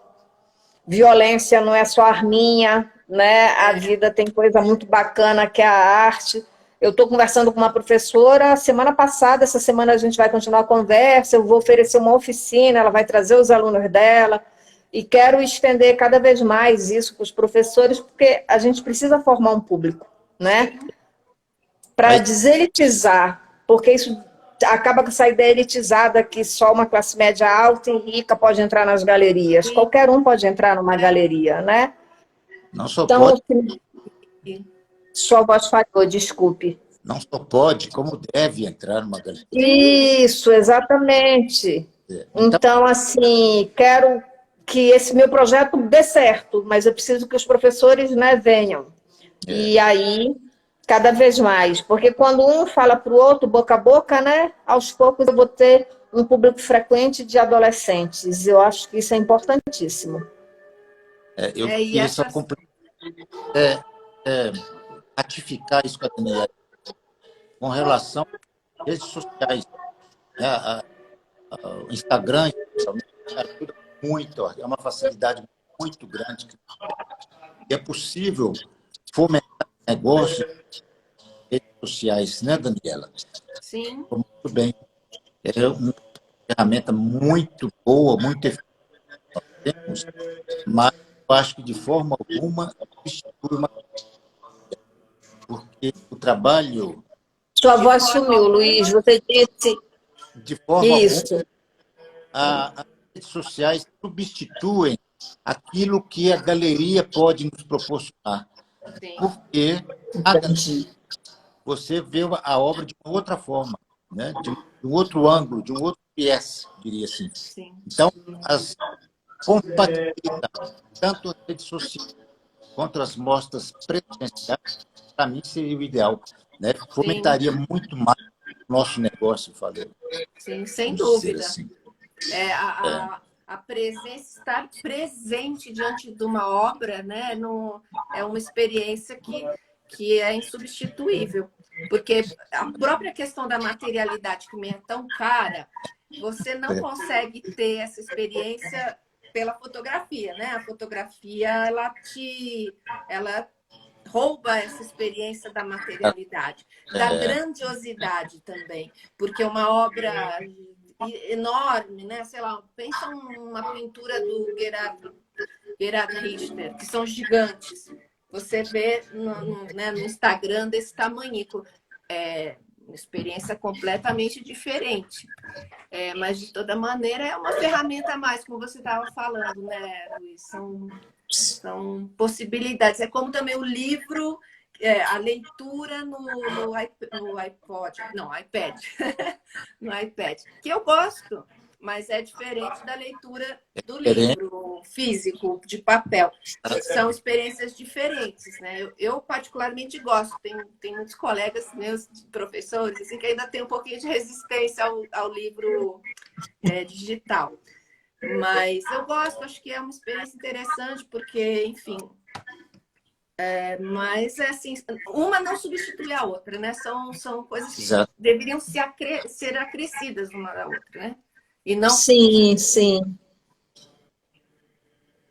violência, não é só arminha, né? A vida tem coisa muito bacana que é a arte. Eu estou conversando com uma professora semana passada, essa semana a gente vai continuar a conversa, eu vou oferecer uma oficina, ela vai trazer os alunos dela, e quero estender cada vez mais isso para os professores, porque a gente precisa formar um público, né? Para Mas deselitizar, porque isso acaba com essa ideia elitizada que só uma classe média alta e rica pode entrar nas galerias. Sim, Qualquer um pode entrar numa galeria, né? não só Então, pode, assim, sim. sua voz falhou, desculpe. não só pode, como deve entrar numa galeria. Isso, exatamente. Então, Então, assim, quero que esse meu projeto dê certo, mas eu preciso que os professores, né, venham. é, E aí, cada vez mais, porque quando um fala para o outro, boca a boca, né, aos poucos eu vou ter um público frequente de adolescentes. Eu acho que isso é importantíssimo. eu E queria só essas. é, é, ratificar isso que a Daniela com relação às redes sociais, né? O Instagram, especialmente, ajuda muito, ó, é uma facilidade muito grande. E é possível fomentar negócios em redes sociais, né, Daniela? Sim, Muito bem. É uma ferramenta muito boa, muito eficiente, mas eu acho que de forma alguma substitui uma, porque o trabalho, Sua de voz forma sumiu, Luiz. alguma. Você disse de forma alguma, isso. as redes sociais substituem aquilo que a galeria pode nos proporcionar, Sim, porque a galeria, você vê a obra de uma outra forma, né? De um outro ângulo, de um outro viés, diria assim. sim. Então, as compatibilidades, tanto as redes sociais quanto as mostras presenciais, para mim seria o ideal, né? Sim, Fomentaria muito mais o nosso negócio, sim, sem vamos dizer dúvida. assim. A presença, estar presente diante de uma obra, né, é uma experiência que é insubstituível. Porque a própria questão da materialidade, que me é tão cara, você não consegue ter essa experiência pela fotografia, né? A fotografia, ela rouba essa experiência da materialidade, da grandiosidade também, porque uma obra enorme, né? Sei lá, pensa uma pintura do Gerhard Richter, que são gigantes. Você vê no Instagram desse tamanhico. É uma experiência completamente diferente. Mas, de toda maneira, é uma ferramenta a mais, como você estava falando, né, Luiz? São possibilidades. É como também o livro a leitura no iPod, não, iPad, no iPad, que eu gosto, mas é diferente da leitura do livro físico, de papel. São experiências diferentes, né? Eu particularmente gosto. Tem muitos colegas meus, professores, assim, que ainda tem um pouquinho de resistência ao livro digital. Mas eu gosto, acho que é uma experiência interessante, porque, enfim... mas, assim, uma não substitui a outra, né? São coisas que deveriam ser acrescidas uma da outra, né? E não... Sim, sim.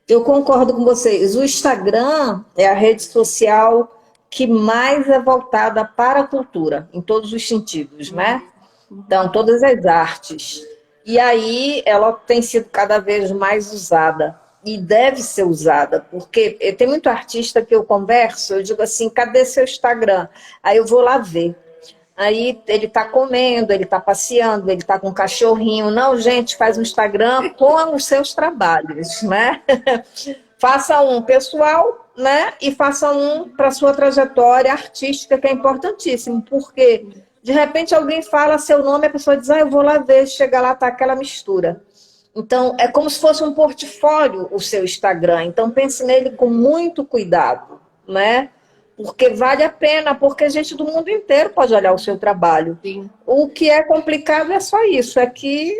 Eu concordo com vocês. O Instagram é a rede social que mais é voltada para a cultura, em todos os sentidos, né? Então, todas as artes. E aí, ela tem sido cada vez mais usada. E deve ser usada, porque tem muito artista que eu converso, eu digo assim, cadê seu Instagram? Aí eu vou lá ver. Aí ele está comendo, ele está passeando, ele está com um cachorrinho. Não, gente, faz um Instagram com os seus trabalhos, né? Faça um pessoal, né? E faça um para a sua trajetória artística, que é importantíssimo, porque de repente alguém fala seu nome, a pessoa diz, eu vou lá ver, chega lá, tá aquela mistura. Então, é como se fosse um portfólio o seu Instagram. Então, pense nele com muito cuidado, né? Porque vale a pena, porque a gente do mundo inteiro pode olhar o seu trabalho. Sim. O que é complicado é só isso, é que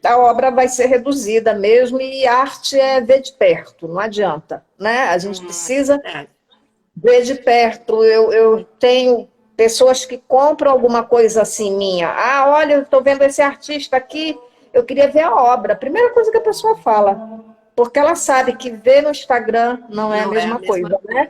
a obra vai ser reduzida mesmo e arte é ver de perto, não adianta, né? A gente precisa ver de perto. Eu tenho pessoas que compram alguma coisa assim minha. Olha, eu estou vendo esse artista aqui, eu queria ver a obra. A primeira coisa que a pessoa fala, porque ela sabe que ver no Instagram não é a mesma coisa, né?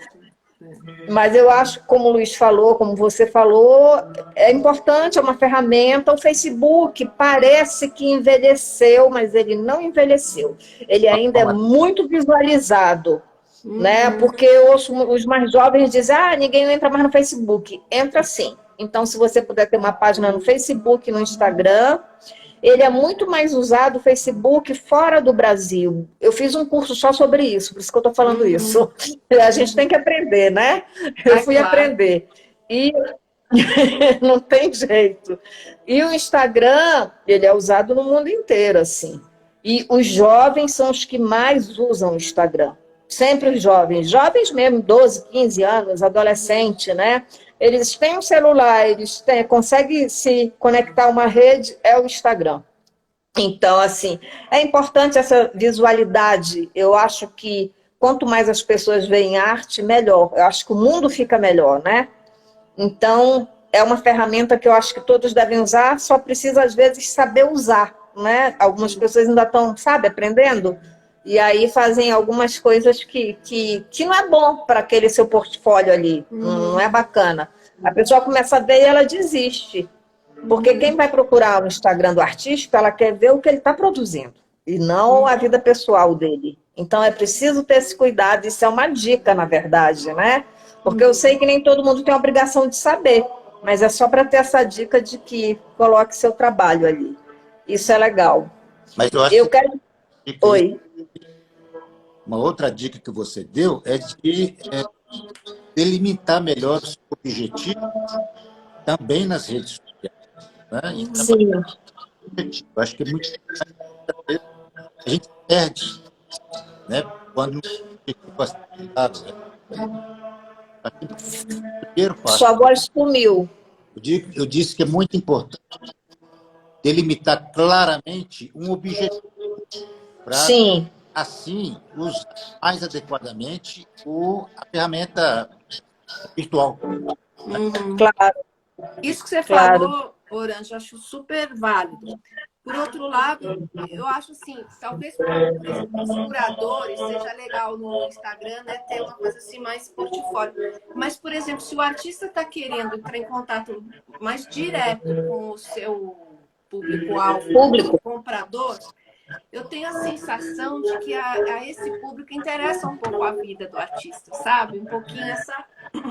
Mas eu acho, como o Luiz falou, como você falou, é importante, é uma ferramenta. O Facebook parece que envelheceu, mas ele não envelheceu. Ele ainda é muito visualizado, né? Porque os mais jovens dizem, ninguém entra mais no Facebook. Entra sim. Então, se você puder ter uma página no Facebook, no Instagram... Ele é muito mais usado, o Facebook, fora do Brasil. Eu fiz um curso só sobre isso, por isso que eu estou falando isso. A gente tem que aprender, né? Eu fui aprender. E não tem jeito. E o Instagram, ele é usado no mundo inteiro, assim. E os jovens são os que mais usam o Instagram. Sempre os jovens mesmo, 12, 15 anos, adolescente, né? Eles têm um celular, eles conseguem se conectar a uma rede, é o Instagram. Então, assim, é importante essa visualidade. Eu acho que quanto mais as pessoas veem arte, melhor. Eu acho que o mundo fica melhor, né? Então, é uma ferramenta que eu acho que todos devem usar, só precisa, às vezes, saber usar, né? Algumas pessoas ainda estão, aprendendo, e aí fazem algumas coisas que não é bom para aquele seu portfólio ali, não é bacana. A pessoa começa a ver e ela desiste. Porque quem vai procurar o Instagram do artista, ela quer ver o que ele está produzindo, e não a vida pessoal dele. Então é preciso ter esse cuidado, isso é uma dica, na verdade, né? Porque eu sei que nem todo mundo tem a obrigação de saber, mas é só para ter essa dica de que coloque seu trabalho ali. Isso é legal. Mas eu acho Oi. Uma outra dica que você deu é de delimitar melhor o seu objetivo também nas redes sociais. Né? Então, sim. Eu acho que é muito importante. A gente perde, né? Quando primeiro passo. Sua voz sumiu. Eu disse que é muito importante delimitar claramente um objetivo para assim usar mais adequadamente a ferramenta virtual. Claro. Isso que você falou, Orange, eu acho super válido. Por outro lado, eu acho assim, talvez para os curadores seja legal no Instagram, né, ter uma coisa assim mais portfólio. Mas, por exemplo, se o artista está querendo entrar em contato mais direto com o seu público-alvo, o comprador, eu tenho a sensação de que a esse público interessa um pouco a vida do artista, sabe? Um pouquinho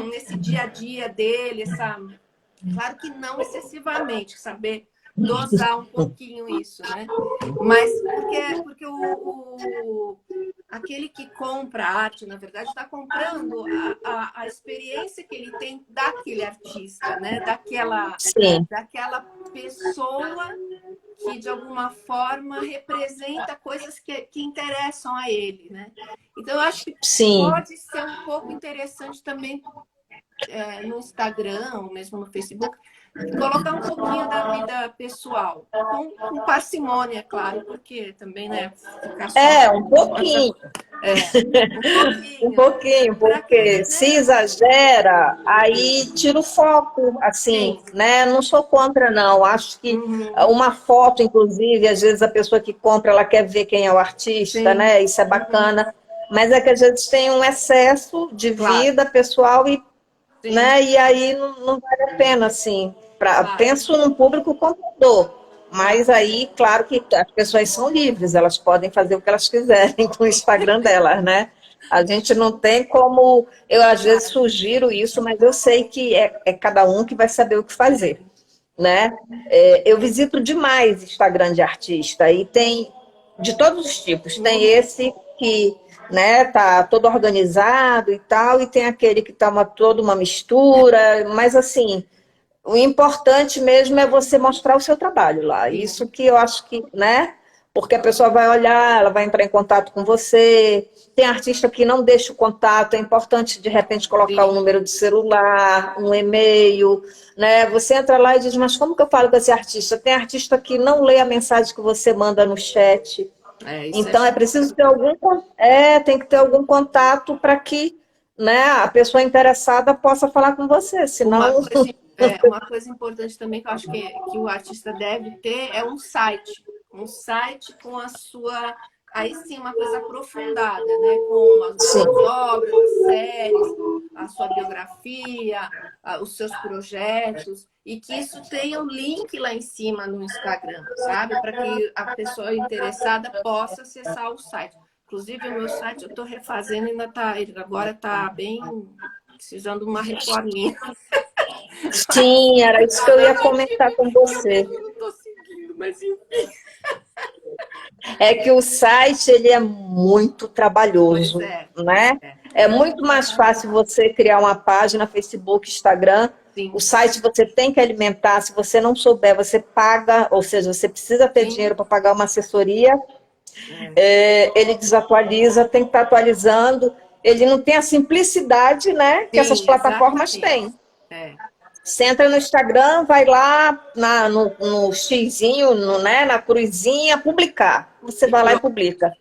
nesse dia a dia dele, claro que não excessivamente, saber dosar um pouquinho isso, né? Mas porque aquele que compra arte, na verdade, está comprando a experiência que ele tem daquele artista, né? Sim, Daquela pessoa que, de alguma forma, representa coisas que interessam a ele, né? Então, eu acho que sim. pode ser um pouco interessante também no Instagram, ou mesmo no Facebook, colocar um pouquinho da vida pessoal, com parcimônia, claro, porque também, né, ficar só... Um pouquinho. Um Um pouquinho, pouquinho, para que, porque se né? exagera, aí tira o foco, assim, Sim. né? Não sou contra, não. Acho que Uhum. uma foto, inclusive, às vezes a pessoa que compra, ela quer ver quem é o artista, Sim. né? Isso é bacana. Mas é que às vezes tem um excesso de Claro. vida pessoal e, Sim. né? E aí não vale a pena, assim. Claro. Penso num público comprador. Claro. Mas aí, claro que as pessoas são livres, elas podem fazer o que elas quiserem com o Instagram delas, né? A gente não tem como. Eu, às vezes, sugiro isso, mas eu sei que é cada um que vai saber o que fazer, né? Eu visito demais Instagram de artista e tem de todos os tipos. Tem esse que, né, tá todo organizado e tal, e tem aquele que tá toda uma mistura, mas assim. O importante mesmo é você mostrar o seu trabalho lá. Sim. Isso que eu acho que, né? Porque a pessoa vai olhar, ela vai entrar em contato com você. Tem artista que não deixa o contato, é importante de repente colocar Sim. um número de celular, um e-mail, né? Você entra lá e diz, mas como que eu falo com esse artista? Tem artista que não lê a mensagem que você manda no chat. Isso Então é preciso ter tem que ter algum contato para que, né, a pessoa interessada possa falar com você, senão uma coisa importante também que eu acho que o artista deve ter é um site. Um site com a sua... Aí sim, uma coisa aprofundada, né? Com as suas obras, as séries, a sua biografia, os seus projetos. E que isso tenha um link lá em cima no Instagram, sabe? Para que a pessoa interessada possa acessar o site. Inclusive, o meu site eu estou refazendo, agora está bem precisando de uma reforminha. Sim, era isso que eu ia comentar com você. Eu não estou seguindo, mas enfim. É que o site ele é muito trabalhoso, né? É muito mais fácil você criar uma página, Facebook, Instagram. Sim. O site você tem que alimentar. Se você não souber, você paga, ou seja, você precisa ter dinheiro para pagar uma assessoria. Ele desatualiza, tem que estar atualizando. Ele não tem a simplicidade, né, que essas plataformas têm. Você entra no Instagram, vai lá no xizinho, né, na cruzinha, publicar. Você vai lá e publica.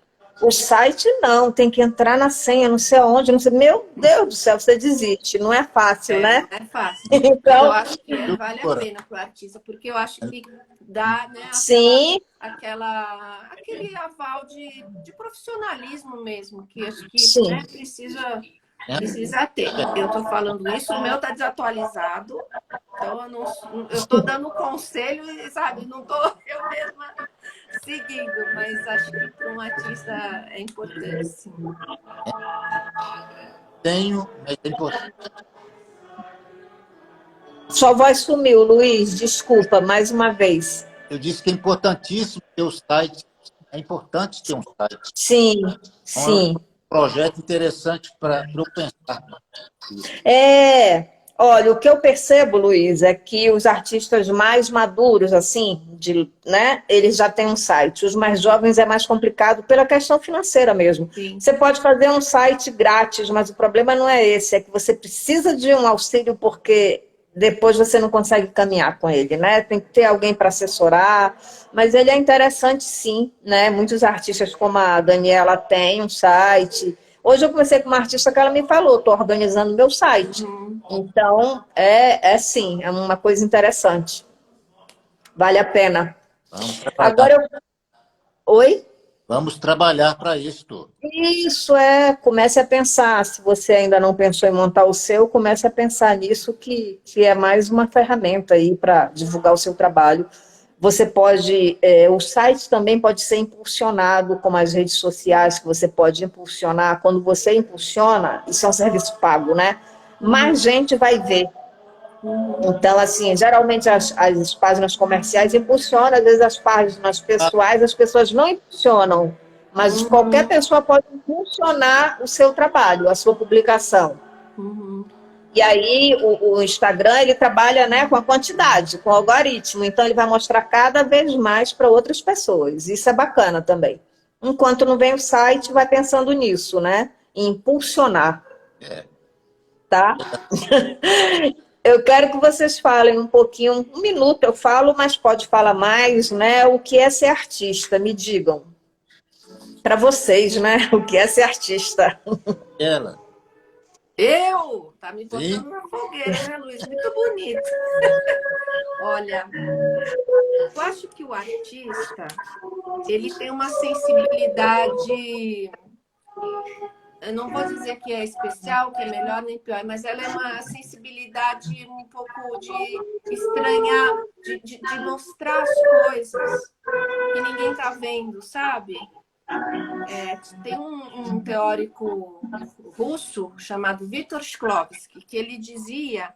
O site não, tem que entrar na senha, não sei aonde, não sei. Meu Deus do céu, você desiste. Não é fácil, né? Não é fácil. Então, eu acho que vale a pena para o artista, porque eu acho que dá, né, sim. aquele aval de profissionalismo mesmo, que acho que, né, precisa ter. Eu estou falando isso, o meu está desatualizado, então eu estou dando conselho e, sabe, não estou eu mesma seguindo, mas acho que para um artista é importante, sim. Mas é importante. Sua voz sumiu, Luiz, desculpa, mais uma vez. Eu disse que é importantíssimo ter o site, é importante ter um site. Sim, sim. Um projeto interessante para eu pensar. Olha, o que eu percebo, Luiz, é que os artistas mais maduros, assim, né, eles já têm um site. Os mais jovens é mais complicado pela questão financeira mesmo. Sim. Você pode fazer um site grátis, mas o problema não é esse, é que você precisa de um auxílio porque depois você não consegue caminhar com ele, né? Tem que ter alguém para assessorar, mas ele é interessante sim, né? Muitos artistas como a Daniela têm um site. Hoje eu conversei com uma artista que ela me falou, estou organizando meu site. Então, sim, é uma coisa interessante. Vale a pena. Agora Oi? Vamos trabalhar para isso. Isso, comece a pensar. Se você ainda não pensou em montar o seu, comece a pensar nisso, que é mais uma ferramenta aí para divulgar o seu trabalho. Você pode, o site também pode ser impulsionado, como as redes sociais, que você pode impulsionar. Quando você impulsiona, isso é um serviço pago, né? Mais gente vai ver. Então, assim, geralmente as páginas comerciais impulsionam, às vezes as páginas pessoais, as pessoas não impulsionam, mas qualquer pessoa pode impulsionar o seu trabalho, a sua publicação. E aí o Instagram, ele trabalha, né, com a quantidade, com o algoritmo, então ele vai mostrar cada vez mais para outras pessoas. Isso é bacana também. Enquanto não vem o site, vai pensando nisso, né? Em impulsionar. Tá? Eu quero que vocês falem um pouquinho, 1 minuto eu falo, mas pode falar mais, né? O que é ser artista? Me digam. Para vocês, né? O que é ser artista? Ela. Eu? Tá me botando Sim. na fogueira, né, Luiz? Muito bonito. Olha, eu acho que o artista, ele tem uma sensibilidade, eu não vou dizer que é especial, que é melhor nem pior, mas ela é uma sensibilidade um pouco de estranhar, de mostrar as coisas que ninguém tá vendo, sabe? Tem um teórico russo chamado Viktor Shklovsky, que ele dizia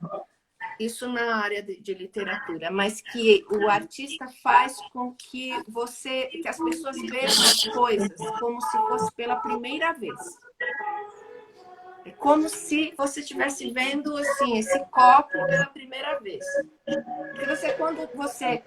isso na área de literatura, mas que o artista faz com que as pessoas vejam as coisas como se fosse pela primeira vez. É como se você estivesse vendo assim, esse copo pela primeira vez. Porque quando você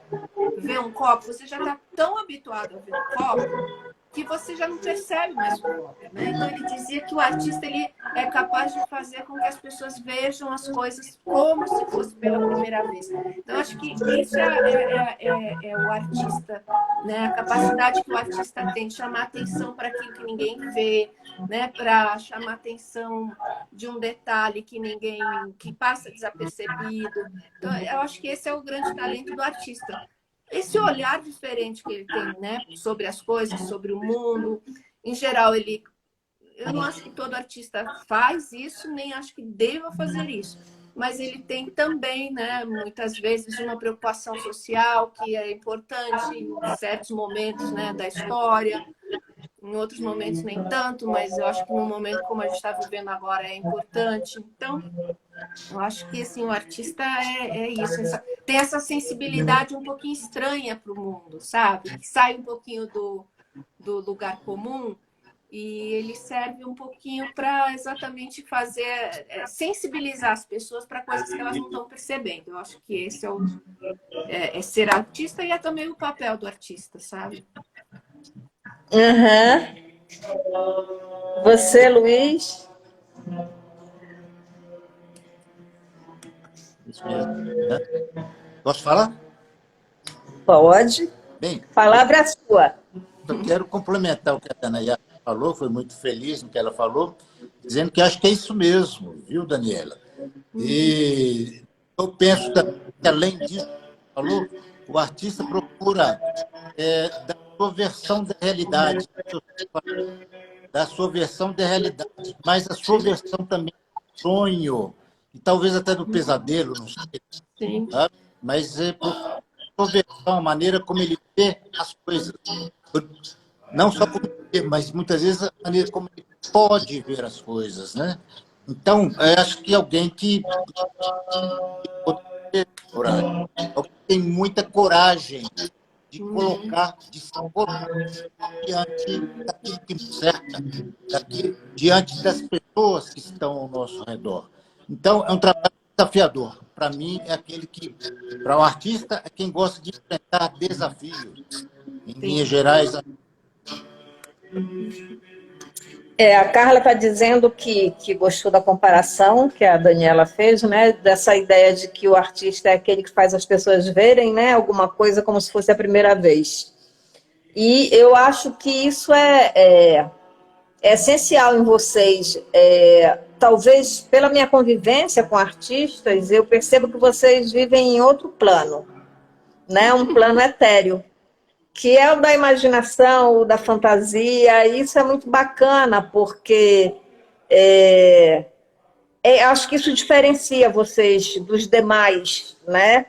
vê um copo, você já está tão habituado a ver um copo que você já não percebe mais o copo, né? Então ele dizia que o artista ele é capaz de fazer com que as pessoas vejam as coisas como se fosse pela primeira vez. Então acho que isso é o artista, né? A capacidade que o artista tem de chamar atenção para aquilo que ninguém vê, né? Para chamar atenção de um detalhe que passa desapercebido. Então eu acho que esse é o grande talento do artista. Esse olhar diferente que ele tem, né, sobre as coisas, sobre o mundo, em geral, eu não acho que todo artista faz isso, nem acho que deva fazer isso, mas ele tem também, né, muitas vezes uma preocupação social que é importante em certos momentos, né, da história, em outros momentos nem tanto, mas eu acho que num momento como a gente está vivendo agora é importante. Então, eu acho que assim, o artista é isso, tem essa sensibilidade um pouquinho estranha para o mundo, sabe? Que sai um pouquinho do lugar comum e ele serve um pouquinho para exatamente sensibilizar as pessoas para coisas que elas não estão percebendo. Eu acho que esse é ser artista e é também o papel do artista, sabe? Você, Luiz? Isso mesmo. Posso falar? Pode. Bem, A palavra é sua. eu quero complementar o que a Daniela falou, foi muito feliz no que ela falou, dizendo que acho que é isso mesmo, viu, Daniela? E eu penso também que, além disso, falou, o artista procura da sua versão da realidade, mas a sua versão também do sonho, e talvez até do pesadelo, não sei. Sim. Sabe? Mas a sua versão, a maneira como ele vê as coisas. Não só como ele vê, mas muitas vezes a maneira como ele pode ver as coisas, né? Então, eu acho que alguém que tem muita coragem de colocar, de se colocar diante daquilo que nos cerca, diante das pessoas que estão ao nosso redor. Então, é um trabalho desafiador. Para mim, é aquele que, para o artista, é quem gosta de enfrentar desafios. Em linhas gerais. A Carla está dizendo que gostou da comparação que a Daniela fez, né? Dessa ideia de que o artista é aquele que faz as pessoas verem, né, alguma coisa como se fosse a primeira vez. E eu acho que isso é essencial em vocês. Talvez pela minha convivência com artistas, eu percebo que vocês vivem em outro plano, né? Um plano etéreo, que é o da imaginação, o da fantasia. E isso é muito bacana, porque acho que isso diferencia vocês dos demais, né?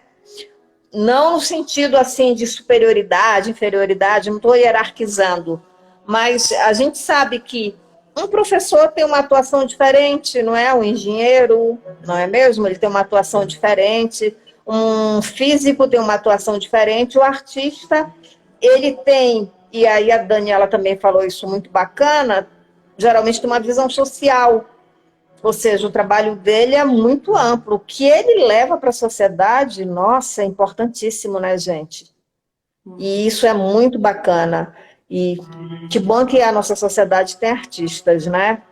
Não no sentido assim de superioridade, inferioridade, não estou hierarquizando, mas a gente sabe que um professor tem uma atuação diferente, não é? Um engenheiro, não é mesmo? Ele tem uma atuação diferente, um físico tem uma atuação diferente, o artista, ele tem e aí a Daniela também falou isso muito bacana, geralmente tem uma visão social, ou seja, o trabalho dele é muito amplo. O que ele leva para a sociedade, nossa, é importantíssimo, né, gente? E isso é muito bacana. E que bom que a nossa sociedade tem artistas, né?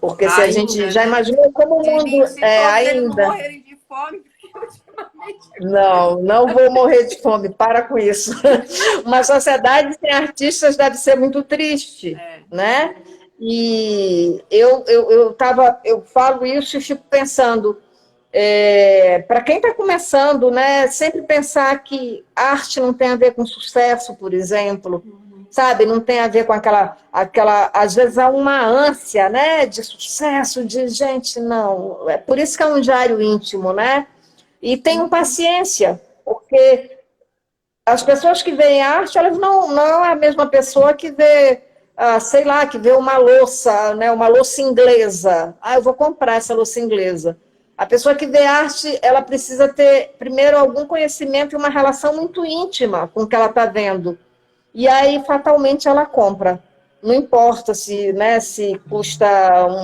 Porque se a gente já imaginou como o mundo é ainda... Não morrerem de fome, porque ultimamente... Não vou morrer de fome, para com isso. Uma sociedade sem artistas deve ser muito triste, né? E eu falo isso e fico pensando, para quem está começando, né, sempre pensar que arte não tem a ver com sucesso, por exemplo, sabe? Não tem a ver com aquela, às vezes há uma ânsia, né, de sucesso, de gente, não. É por isso que é um diário íntimo, né? E tenham paciência, porque as pessoas que veem arte, elas não é a mesma pessoa que vê, sei lá, que vê uma louça, né, uma louça inglesa. Eu vou comprar essa louça inglesa. A pessoa que vê arte, ela precisa ter, primeiro, algum conhecimento e uma relação muito íntima com o que ela está vendo. E aí, fatalmente, ela compra. Não importa se, né, se custa,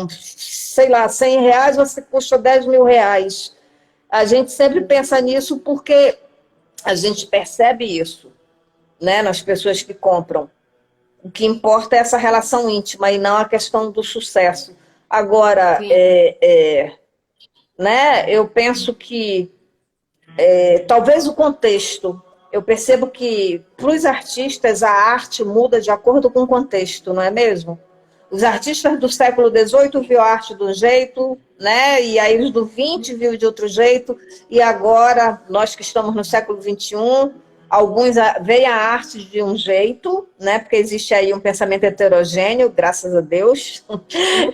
sei lá, R$100 ou se custa R$10.000. A gente sempre pensa nisso porque a gente percebe isso, né, nas pessoas que compram. O que importa é essa relação íntima e não a questão do sucesso. Agora, né, eu penso que talvez o contexto, eu percebo que para os artistas a arte muda de acordo com o contexto, não é mesmo? Os artistas do século XVIII viu a arte de um jeito, né? E aí os do XX viu de outro jeito, e agora, nós que estamos no século XXI, alguns veem a arte de um jeito, né? Porque existe aí um pensamento heterogêneo, graças a Deus,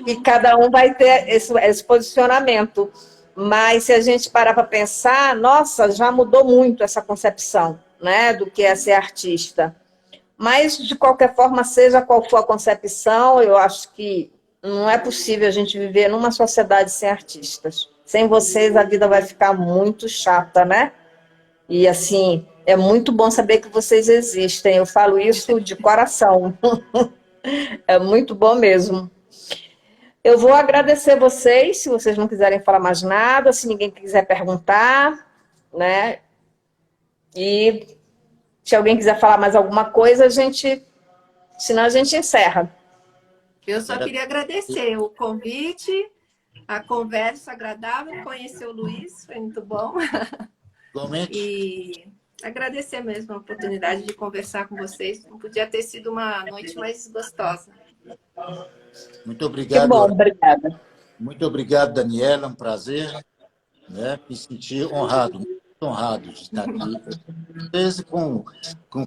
e cada um vai ter esse posicionamento. Mas se a gente parar para pensar, nossa, já mudou muito essa concepção, né? Do que é ser artista. Mas, de qualquer forma, seja qual for a concepção, eu acho que não é possível a gente viver numa sociedade sem artistas. Sem vocês, a vida vai ficar muito chata, né? E, assim, é muito bom saber que vocês existem. Eu falo isso de coração. É muito bom mesmo. Eu vou agradecer vocês, se vocês não quiserem falar mais nada, se ninguém quiser perguntar, né? E... se alguém quiser falar mais alguma coisa, senão a gente encerra. Eu só queria agradecer o convite, a conversa agradável, conhecer o Luiz, foi muito bom. Igualmente. E agradecer mesmo a oportunidade de conversar com vocês. Não podia ter sido uma noite mais gostosa. Muito obrigado. Que bom, obrigada. Muito obrigado, Daniela, é um prazer, né? Me senti honrado, muito honrado de estar aqui, desde com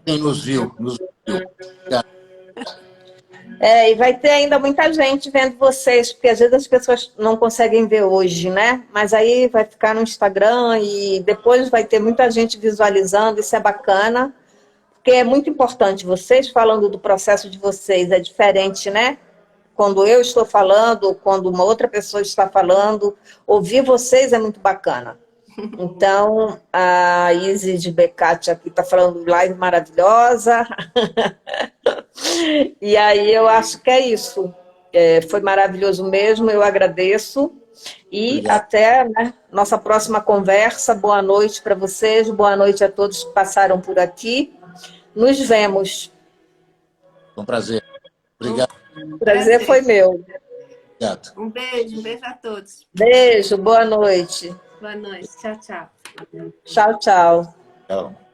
quem nos viu. E vai ter ainda muita gente vendo vocês, porque às vezes as pessoas não conseguem ver hoje, né? Mas aí vai ficar no Instagram e depois vai ter muita gente visualizando, isso é bacana, porque é muito importante vocês falando do processo de vocês, é diferente, né? Quando eu estou falando, quando uma outra pessoa está falando, ouvir vocês é muito bacana. Então, a Izzy de Becati aqui está falando live maravilhosa. E aí eu acho que é isso. Foi maravilhoso mesmo, eu agradeço. E obrigado. Até, né, nossa próxima conversa. Boa noite para vocês, boa noite a todos que passaram por aqui. Nos vemos. Foi um prazer. Obrigado. O prazer foi meu. Obrigado. Um beijo a todos. Beijo, boa noite. Boa noite, tchau, tchau. Tchau, tchau. Tchau.